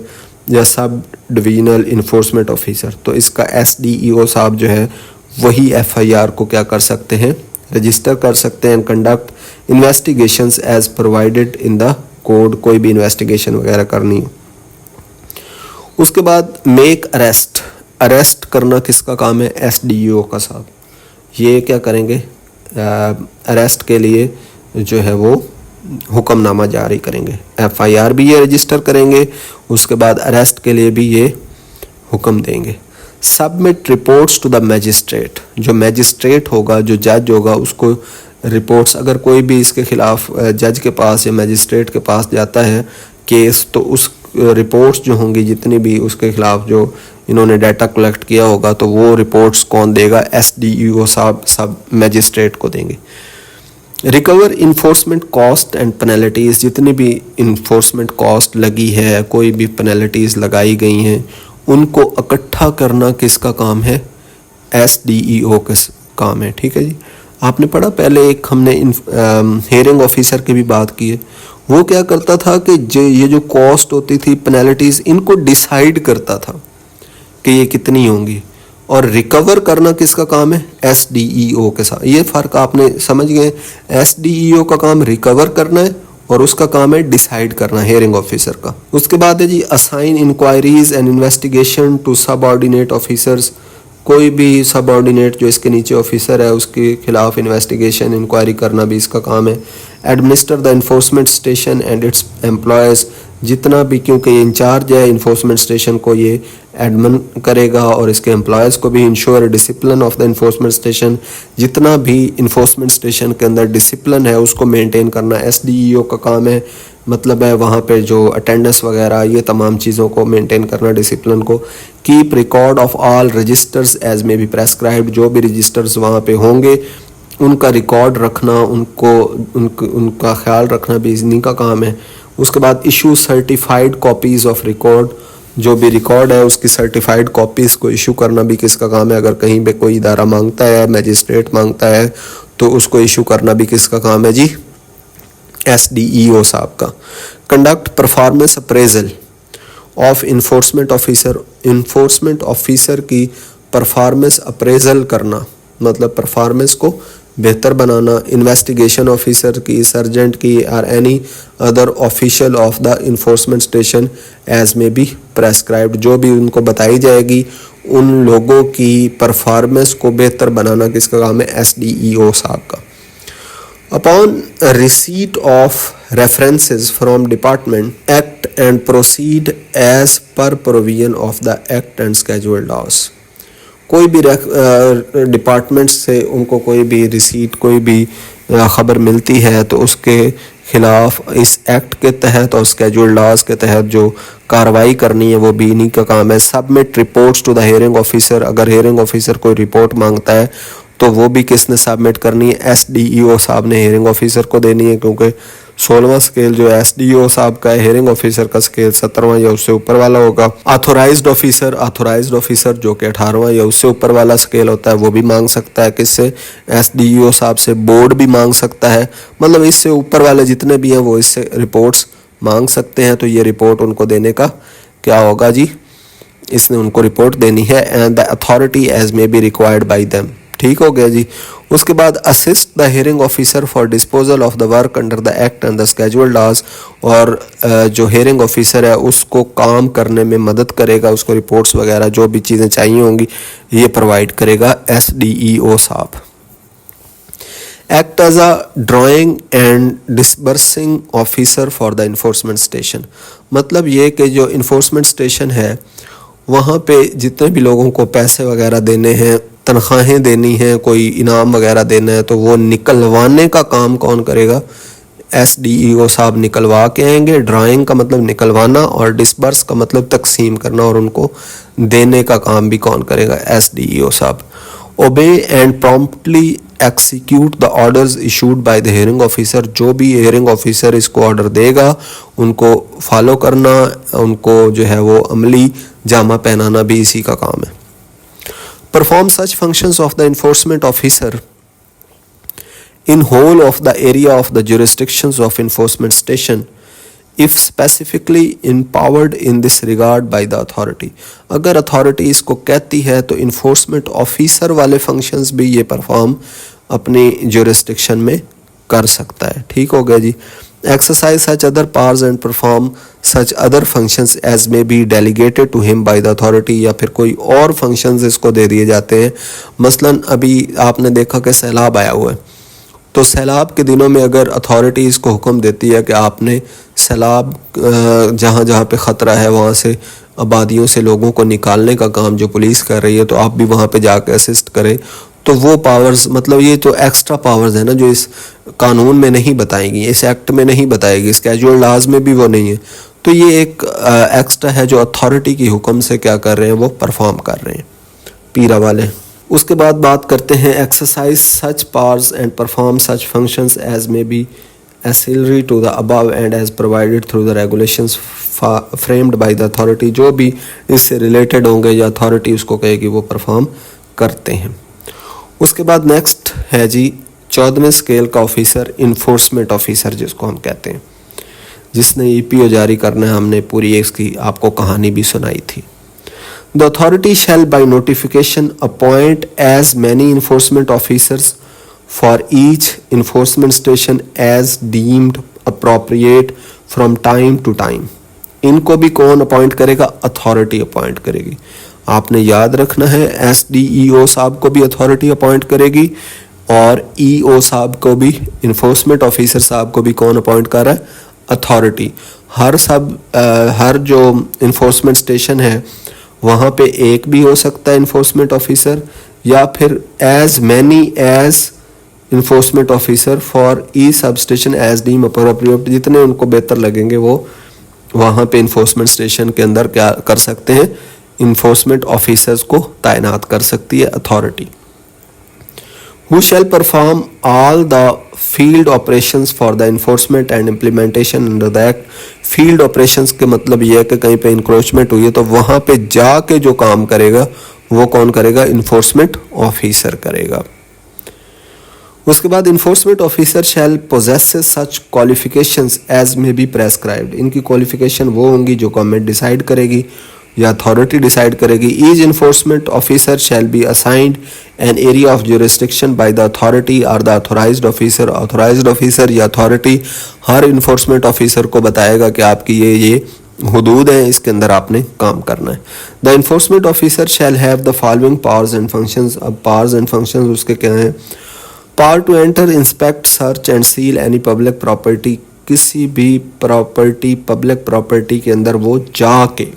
या सब डिवीजनल इन्फोर्समेंट ऑफिसर। तो इसका एसडीईओ साहब जो है वही एफआईआर को क्या कर सकते हैं? रजिस्टर कर सकते हैं। Conduct investigations as provided in the code. कोई भी इन्वेस्टिगेशन वगैरह करनी हो। उसके बाद मेक अरेस्ट। अरेस्ट करना किसका काम है? एसडीईओ का साहब। ये क्या करेंगे? अरेस्ट के लिए जो है वो हुक्मनामा जारी करेंगे। एफआईआर भी ये रजिस्टर करेंगे, उसके बाद अरेस्ट के लिए भी ये हुक्म देंगे। Submit reports to the magistrate. जो मैजिस्ट्रेट होगा, जो जज होगा, उसको रिपोर्ट्स, अगर कोई भी इसके खिलाफ जज के पास या मैजिस्ट्रेट के पास जाता है केस, तो उस रिपोर्ट्स जो होंगी जितनी भी उसके खिलाफ जो इन्होंने डाटा कलेक्ट किया होगा, तो वो रिपोर्ट्स कौन देगा? SDEO साहब सब मैजिस्ट्रेट को देंगे। Recover enforcement cost and penalties, जितनी भी इन्फोर्समेंट कॉस्ट लगी है, कोई भी पेनल्टीज़ लगाई गई हैं, उनको इकट्ठा करना किसका काम है? SDEO का काम है। ठीक है जी। आपने पढ़ा पहले एक हमने हेयरिंग ऑफिसर की भी बात की है, वो क्या करता था कि ये जो कॉस्ट होती थी, पेनल्टीज़, इनको डिसाइड करता था कि ये कितनी होंगी, और रिकवर करना किसका काम है? SDEO के साथ। ये फ़र्क आपने समझ गए। SDEO का काम रिकवर करना है और उसका काम है डिसाइड करना, हेयरिंग ऑफिसर का। उसके बाद है जी assign inquiries and investigation to subordinate officers. कोई भी सबऑर्डिनेट जो इसके नीचे ऑफिसर है उसके खिलाफ इन्वेस्टिगेशन इंक्वायरी करना भी इसका काम है। Administer the enforcement station and it's employees, जितना भी, क्योंकि ये इंचार्ज है इन्फोर्समेंट स्टेशन को, ये एडमिन करेगा, और इसके एम्प्लॉयज़ को भी। Ensure discipline of the enforcement station, जितना भी इन्फोर्समेंट स्टेशन के अंदर डिसिप्लिन है उसको मेंटेन करना SDEO का काम है। मतलब है वहाँ पे जो अटेंडेंस वगैरह, ये तमाम चीज़ों को मेंटेन करना, डिसिप्लिन को। Keep record of all registers as may be prescribed, जो भी रजिस्टर्स वहाँ पे होंगे उनका रिकॉर्ड रखना, उनका ख्याल रखना भी इन्हीं का काम है। उसके बाद issue certified copies of record, जो भी रिकॉर्ड है उसकी सर्टिफाइड कॉपीज़ को इशू करना भी किसका काम है? अगर कहीं पे कोई इदारा मांगता है, मैजिस्ट्रेट मांगता है, तो उसको इशू करना भी किसका काम है जी? SDEO साहब का। Conduct performance appraisal of enforcement officer, enforcement officer की परफॉर्मेंस अप्रेजल करना, मतलब परफॉर्मेंस को बेहतर बनाना। इन्वेस्टिगेशन ऑफिसर की, सर्जेंट की, और any other official of the enforcement station as may be prescribed, जो भी उनको बताई जाएगी उन लोगों की परफॉर्मेंस को बेहतर बनाना किसका काम है? SDEO साहब का। Upon receipt of references from department act and proceed as per provision of the act and scheduled laws. कोई भी डिपार्टमेंट से उनको कोई भी रिसीट, कोई भी ख़बर मिलती है तो उसके ख़िलाफ़ इस एक्ट के तहत और स्केड्यूल्ड लॉज के तहत जो कार्रवाई करनी है वो भी इन्हीं का काम है। Submit reports to the hearing officer, अगर हेयरिंग ऑफिसर कोई रिपोर्ट मांगता है तो वो भी किसने सबमिट करनी है? SDEO साहब ने हेयरिंग ऑफिसर को देनी है, क्योंकि 16वां स्केल जो SDEO साहब का है, हेयरिंग ऑफिसर का स्केल 17वां या उससे ऊपर वाला होगा। ऑथोराइज्ड ऑफिसर जो कि 18वां या उससे ऊपर वाला स्केल होता है, वो भी मांग सकता है किससे? SDEO साहब से। बोर्ड भी मांग सकता है, मतलब इससे ऊपर वाले जितने भी हैं वो इससे रिपोर्ट्स मांग सकते हैं। तो ये रिपोर्ट उनको देने का क्या होगा जी? इसने उनको रिपोर्ट देनी है। And the authority as may be required by them. ठीक हो गया जी। उसके बाद assist the hearing officer for disposal of the work under the act and the scheduled laws, और जो हेयरिंग ऑफिसर है उसको काम करने में मदद करेगा, उसको रिपोर्ट्स वगैरह जो भी चीज़ें चाहिए होंगी ये प्रोवाइड करेगा SDEO साहब। Act as a drawing and disbursing officer for the enforcement station, मतलब ये कि जो इन्फोर्समेंट स्टेशन है वहाँ पे जितने भी लोगों को पैसे वगैरह देने हैं, तनख्वाहें देनी हैं, कोई इनाम वगैरह देना है, तो वो निकलवाने का काम कौन करेगा? SDEO साहब निकलवा के आएंगे। ड्राइंग का मतलब निकलवाना और डिसबर्स का मतलब तकसीम करना, और उनको देने का काम भी कौन करेगा? SDEO साहब। Obey and promptly execute the orders issued by the hearing officer, जो भी हेयरिंग ऑफिसर इसको ऑर्डर देगा उनको फॉलो करना, उनको जो है वो अमली जामा पहनाना भी इसी का काम है। Perform such functions of the enforcement officer in whole of the area of the jurisdictions of enforcement station if specifically empowered in this regard by the authority। अगर अथॉरिटी इसको कहती है तो इन्फोर्समेंट ऑफिसर वाले फंक्शंस भी ये perform अपनी jurisdiction में कर सकता है। ठीक हो गया जी। exercise such other powers and perform such other functions as may be delegated to him by the authority, या फिर कोई और functions इसको दे दिए जाते हैं। मसलन अभी आपने देखा कि सैलाब आया हुआ है, तो सैलाब के दिनों में अगर अथॉरिटी इसको हुक्म देती है कि आपने सैलाब जहाँ जहाँ पे ख़तरा है वहाँ से आबादियों से लोगों को निकालने का काम जो पुलिस कर रही है, तो आप भी वहाँ पे जाकर असिस्ट करें, तो वो पावर्स, मतलब ये तो एक्स्ट्रा पावर्स है ना जो इस कानून में नहीं बताएंगी, इस एक्ट में नहीं बताएगी, स्केड्यूल्ड लॉज में भी वो नहीं है, तो ये एक एक्स्ट्रा है जो अथॉरिटी की हुक्म से क्या कर रहे हैं, वो परफॉर्म कर रहे हैं पीरा वाले। उसके बाद बात करते हैं exercise such powers and perform such functions as may be ancillary to the above and as provided through the regulations framed by the authority. जो भी इससे रिलेटेड होंगे या अथॉरिटी उसको कहेगी वो परफॉर्म करते हैं। उसके बाद नेक्स्ट है जी 14वें स्केल का ऑफिसर, इन्फोर्समेंट ऑफिसर जिसको हम कहते हैं, जिसने ईपीओ जारी करना है। हमने पूरी इसकी आपको कहानी भी सुनाई थी। The authority shall by notification appoint as many enforcement officers for each enforcement station as deemed appropriate from time to time। इनको भी कौन अपॉइंट करेगा? अथॉरिटी अपॉइंट करेगी। आपने याद रखना है SDEO साहब को भी अथॉरिटी अपॉइंट करेगी और EO साहब को भी, इन्फोर्समेंट ऑफिसर साहब को भी कौन अपॉइंट कर रहा है? अथॉरिटी। हर जो इन्फोर्समेंट स्टेशन है वहाँ पे एक भी हो सकता है इन्फोर्समेंट ऑफिसर, या फिर as many as enforcement officer for e sub station as deem appropriate. जितने उनको बेहतर लगेंगे वो वहाँ पे इन्फोर्समेंट स्टेशन के अंदर क्या कर सकते हैं? इन्फोर्समेंट ऑफिसर्स को तैनात कर सकती है authority. Who shall perform all the field operations for the enforcement and implementation under the act। field operations के मतलब ये है कि कहीं पे encroachment हुई है तो वहाँ पे जाके जो काम करेगा वो कौन करेगा? enforcement officer करेगा। उसके बाद enforcement officer shall possess such qualifications as may be prescribed। इनकी क्वालिफिकेशन वो होंगी जो गवर्नमेंट डिसाइड करेगी या अथॉरिटी डिसाइड करेगी। Each enforcement officer shall be assigned an area of jurisdiction by the authority और the authorized officer. Authorized officer या authority हर इन्फोर्समेंट ऑफिसर को बताएगा कि आपकी ये हुदूद हैं, इसके अंदर आपने काम करना है। The enforcement officer shall have the following powers and functions. अब पावर्स एंड फंक्शंस उसके क्या हैं? Power to enter, inspect, search and seal any public property. किसी भी प्रॉपर्टी, पब्लिक प्रॉपर्टी के अंदर वो जाके,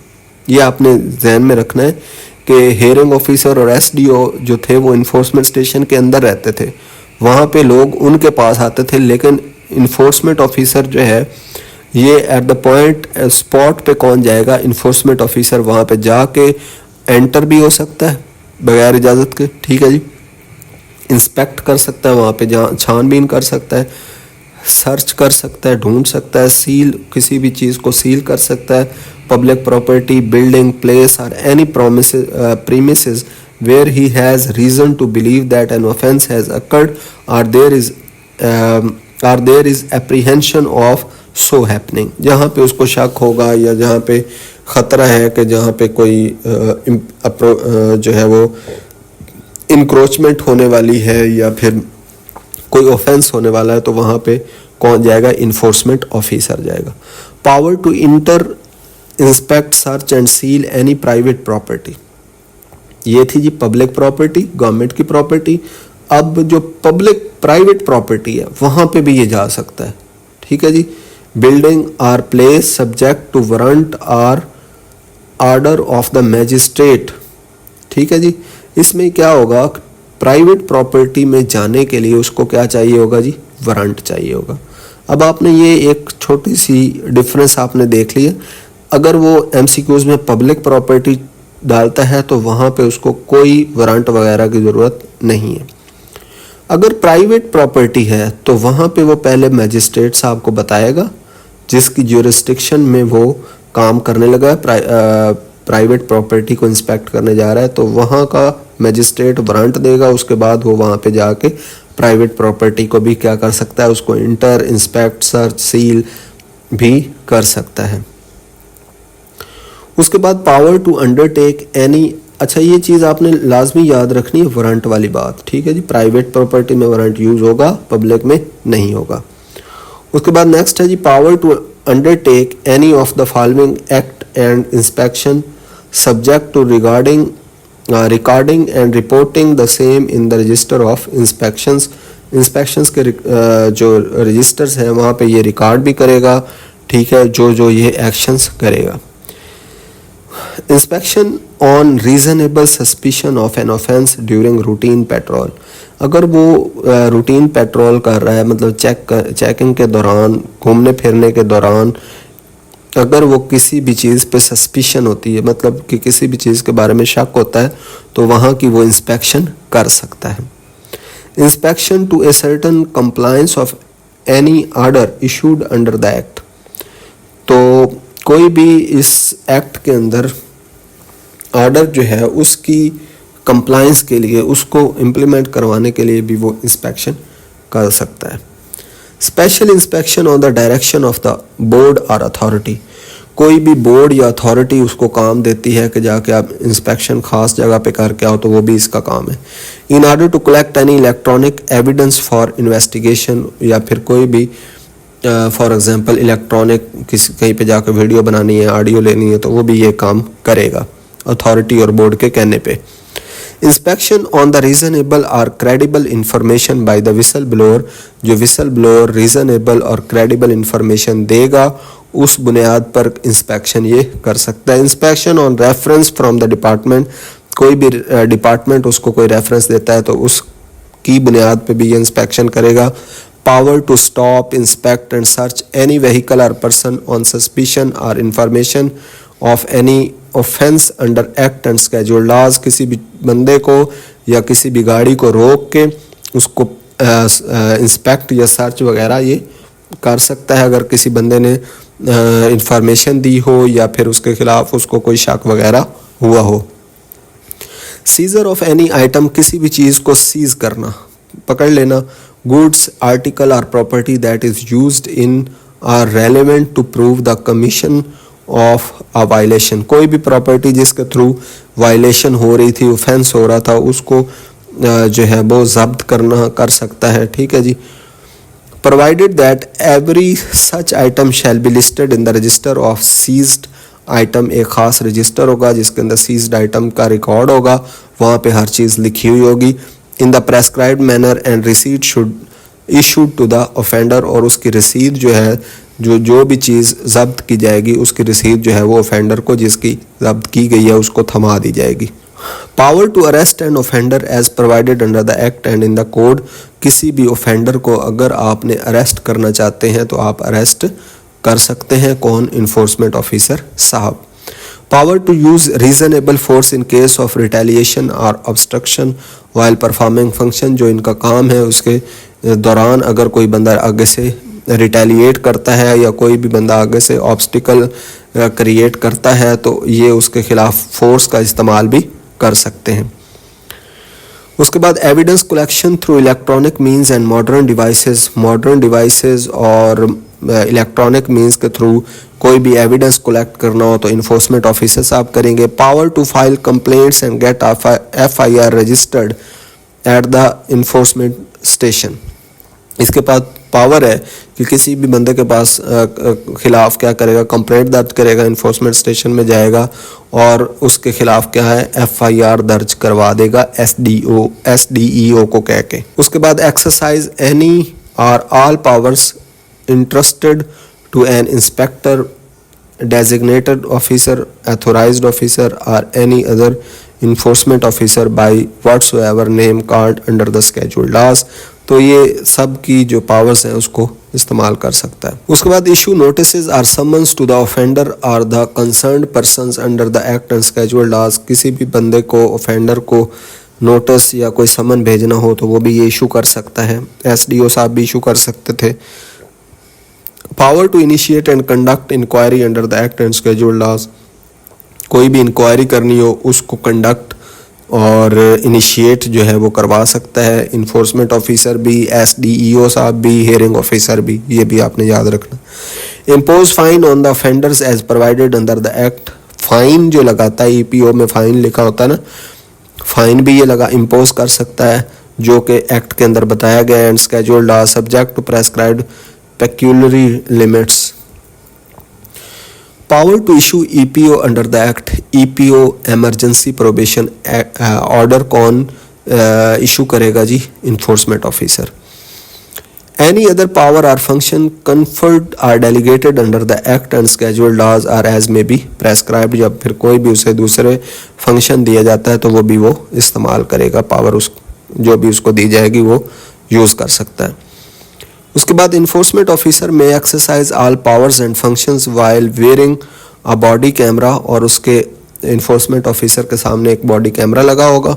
ये आपने जहन में रखना है कि हेयरिंग ऑफिसर और SDO जो थे वो इन्फोर्समेंट स्टेशन के अंदर रहते थे, वहाँ पे लोग उनके पास आते थे, लेकिन इन्फोर्समेंट ऑफिसर जो है ये एट द पॉइंट स्पॉट पे कौन जाएगा? इन्फोर्समेंट ऑफिसर वहाँ पे जाके एंटर भी हो सकता है बगैर इजाज़त के, ठीक है जी, इंस्पेक्ट कर सकता है, वहाँ पे जहाँ छानबीन कर सकता है, सर्च कर सकता है, ढूंढ सकता है, सील, किसी भी चीज़ को सील कर सकता है। पब्लिक प्रॉपर्टी, बिल्डिंग, प्लेस और any premises where he has reason to believe that an offence has occurred or there is apprehension of so happening। जहाँ पे उसको शक होगा या जहाँ पे ख़तरा है कि जहाँ पे कोई जो है वो इंक्रोचमेंट होने वाली है या फिर कोई ऑफेंस होने वाला है, तो वहाँ पे कौन जाएगा? इन्फोर्समेंट ऑफिसर जाएगा। Power to enter, inspect, search and seal any private property. ये थी जी पब्लिक प्रॉपर्टी, गवर्नमेंट की प्रॉपर्टी। अब जो पब्लिक प्राइवेट प्रॉपर्टी है वहाँ पे भी ये जा सकता है, ठीक है जी। Building or place subject to warrant or order of the magistrate, ठीक है जी। इसमें क्या होगा? प्राइवेट प्रॉपर्टी में जाने के लिए उसको क्या चाहिए होगा जी? वारंट चाहिए होगा। अब आपने ये एक छोटी सी डिफरेंस आपने देख लिया। अगर वो MCQs में पब्लिक प्रॉपर्टी डालता है तो वहाँ पे उसको कोई वारंट वगैरह की ज़रूरत नहीं है। अगर प्राइवेट प्रॉपर्टी है तो वहाँ पे वो पहले मैजिस्ट्रेट साहब को बताएगा जिसकी ज्यूरिसडिक्शन में वो काम करने लगा है, प्राइवेट प्रॉपर्टी को इंस्पेक्ट करने जा रहा है, तो वहाँ का मैजिस्ट्रेट वारंट देगा। उसके बाद वो वहाँ पे जाके प्राइवेट प्रॉपर्टी को भी क्या कर सकता है? उसको इंटर, इंस्पेक्ट, सर्च, सील भी कर सकता है। उसके बाद पावर टू अंडरटेक एनी, अच्छा ये चीज़ आपने लाजमी याद रखनी है, वारंट वाली बात, ठीक है जी। प्राइवेट प्रॉपर्टी में वारंट यूज़ होगा, पब्लिक में नहीं होगा। उसके बाद नेक्स्ट है जी power to undertake any of the following act and inspection subject to recording and reporting the same in the register of inspections. Inspections के जो रजिस्टर्स हैं वहाँ पे ये रिकॉर्ड भी करेगा, ठीक है, जो ये एक्शंस करेगा। Inspection on reasonable suspicion of an offence during routine petrol. अगर वो रूटीन पेट्रोल कर रहा है, मतलब चेकिंग के दौरान, घूमने फिरने के दौरान अगर वो किसी भी चीज़ पे सस्पिशन होती है, मतलब कि किसी भी चीज़ के बारे में शक होता है, तो वहाँ की वो इंस्पेक्शन कर सकता है। Inspection to ascertain compliance of any order issued under the act. तो कोई भी इस एक्ट के अंदर ऑर्डर जो है उसकी कंप्लायंस के लिए, उसको इम्प्लीमेंट करवाने के लिए भी वो इंस्पेक्शन कर सकता है। Special inspection on the direction of the board और अथॉरिटी। कोई भी बोर्ड या अथॉरिटी उसको काम देती है कि जाके आप इंस्पेक्शन खास जगह पे करके आओ, तो वो भी इसका काम है। In order to collect any electronic evidence for investigation, या फिर कोई भी फॉर एग्जांपल इलेक्ट्रॉनिक किसी कहीं पे जाकर वीडियो बनानी है, ऑडियो लेनी है, तो वो भी ये काम करेगा अथॉरिटी और बोर्ड के कहने पे। इंस्पेक्शन ऑन द रीजनेबल और credible information by the whistle blower. जो विसल ब्लोअर रीजनेबल और क्रेडिबल इंफॉर्मेशन देगा, उस बुनियाद पर इंस्पेक्शन ये कर सकता है। Inspection on reference from the department. कोई भी डिपार्टमेंट उसको कोई रेफरेंस देता है तो उसकी बुनियाद पे भी ये इंस्पेक्शन करेगा। Power to stop, inspect and search any vehicle और पर्सन ऑन सस्पिशन और information of any offence under act and scheduled laws. किसी भी बंदे को या किसी भी गाड़ी को रोक के उसको इंस्पेक्ट या सर्च वगैरह ये कर सकता है, अगर किसी बंदे ने इंफॉर्मेशन दी हो या फिर उसके खिलाफ उसको कोई शक वगैरह हुआ हो। सीजर ऑफ एनी आइटम, किसी भी चीज़ को सीज करना, पकड़ लेना। गुड्स, आर्टिकल और property that is used in or relevant to prove the commission of a violation. कोई भी प्रॉपर्टी जिसके थ्रू वायलेशन हो रही थी, ऑफेंस हो रहा था, उसको जो है वो जब्त करना कर सकता है। ठीक है जी। Provided that every such item shall be listed in the register of seized item. एक खास रजिस्टर होगा जिसके अंदर सीज्ड आइटम का रिकॉर्ड होगा, वहाँ पे हर चीज़ लिखी हुई होगी। In the prescribed manner and receipt should issued to the offender. और उसकी रसीद जो है, जो भी चीज़ जब्त की जाएगी, उसकी रसीद जो है वो ऑफेंडर को जिसकी जब्त की गई है उसको थमा दी जाएगी। Power to arrest and offender as provided under the act and in the code. किसी भी ऑफेंडर को अगर आपने अरेस्ट करना चाहते हैं तो आप अरेस्ट कर सकते हैं। कौन? इन्फोर्समेंट ऑफिसर साहब। Power to use reasonable force in case of retaliation और ऑब्स्ट्रक्शन वाइल परफॉर्मिंग फंक्शन। जो इनका काम है उसके दौरान अगर कोई बंदा आगे से रिटेलिएट करता है या कोई भी बंदा आगे से ऑब्स्टिकल क्रिएट करता है तो ये उसके खिलाफ फोर्स का इस्तेमाल भी कर सकते हैं। उसके बाद evidence collection through electronic means and modern devices. Modern devices और इलेक्ट्रॉनिक मींस के थ्रू कोई भी एविडेंस कलेक्ट करना हो तो इन्फोर्समेंट ऑफिसर साहब करेंगे। Power to file complaints and get FIR registered at the enforcement station. इसके पास पावर है कि किसी भी बंदे के पास खिलाफ क्या करेगा, कंप्लेंट दर्ज करेगा, इन्फोर्समेंट स्टेशन में जाएगा और उसके खिलाफ क्या है FIR दर्ज करवा देगा SDEO को कह के। उसके बाद एक्सरसाइज एनी और all powers interested to an inspector, designated officer, authorized officer or any other enforcement officer by whatsoever name called under the scheduled laws। तो ये सब की जो पावर्स हैं उसको इस्तेमाल कर सकता है। उसके बाद issue notices or summons to the offender और the concerned persons under the act and scheduled laws. किसी भी बंदे को, ऑफेंडर को नोटिस या कोई समन भेजना हो तो वो भी ये इशू कर सकता है। SDO साहब भी इशू कर सकते थे। Power to initiate and conduct inquiry under the act and scheduled laws. कोई भी इंक्वायरी करनी हो उसको कंडक्ट और इनिशिएट जो है वो करवा सकता है। इन्फोर्समेंट ऑफिसर भी, SDEO साहब भी, हियरिंग ऑफिसर भी, ये भी आपने याद रखना। Impose fine on the offenders as provided under the act. Fine जो लगाता है, EPO में फाइन लिखा होता है ना, फाइन भी ये इम्पोज कर सकता है जो कि एक्ट के अंदर बताया गया है। And scheduled laws subject to prescribed peculiary limits। Power to issue EPO under the act। EPO emergency probation order कौन इशू करेगा जी? Enforcement officer. Any other power or function conferred or delegated under the act and scheduled laws are as may be prescribed। जब फिर कोई भी उसे दूसरे function दिया जाता है तो वो भी वो इस्तेमाल करेगा। पावर उस जो भी उसको दी जाएगी वो यूज़ कर सकता है। उसके बाद इन्फोर्समेंट ऑफिसर में exercise all powers and functions while wearing a body camera, और उसके इन्फोर्समेंट ऑफिसर के सामने एक बॉडी कैमरा लगा होगा,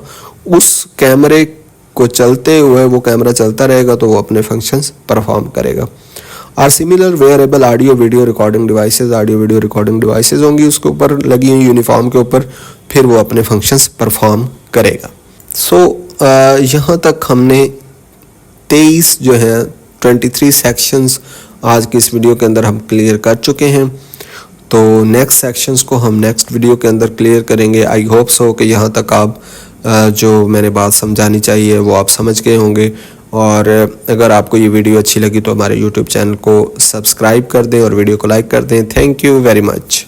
उस कैमरे को चलते हुए वो कैमरा चलता रहेगा तो वो अपने फंक्शंस परफॉर्म करेगा। Or similar wearable audio video recording devices, audio video recording devices होंगी उसके ऊपर लगी हुई यूनिफॉर्म के ऊपर, फिर वो अपने फंक्शंस परफॉर्म करेगा। सो यहाँ तक हमने 23 जो है 23 सेक्शंस आज की इस वीडियो के अंदर हम क्लियर कर चुके हैं। तो नेक्स्ट सेक्शंस को हम नेक्स्ट वीडियो के अंदर क्लियर करेंगे। आई होप सो कि यहाँ तक आप जो मैंने बात समझानी चाहिए वो आप समझ गए होंगे, और अगर आपको ये वीडियो अच्छी लगी तो हमारे YouTube चैनल को सब्सक्राइब कर दें और वीडियो को लाइक कर दें। Thank you very much.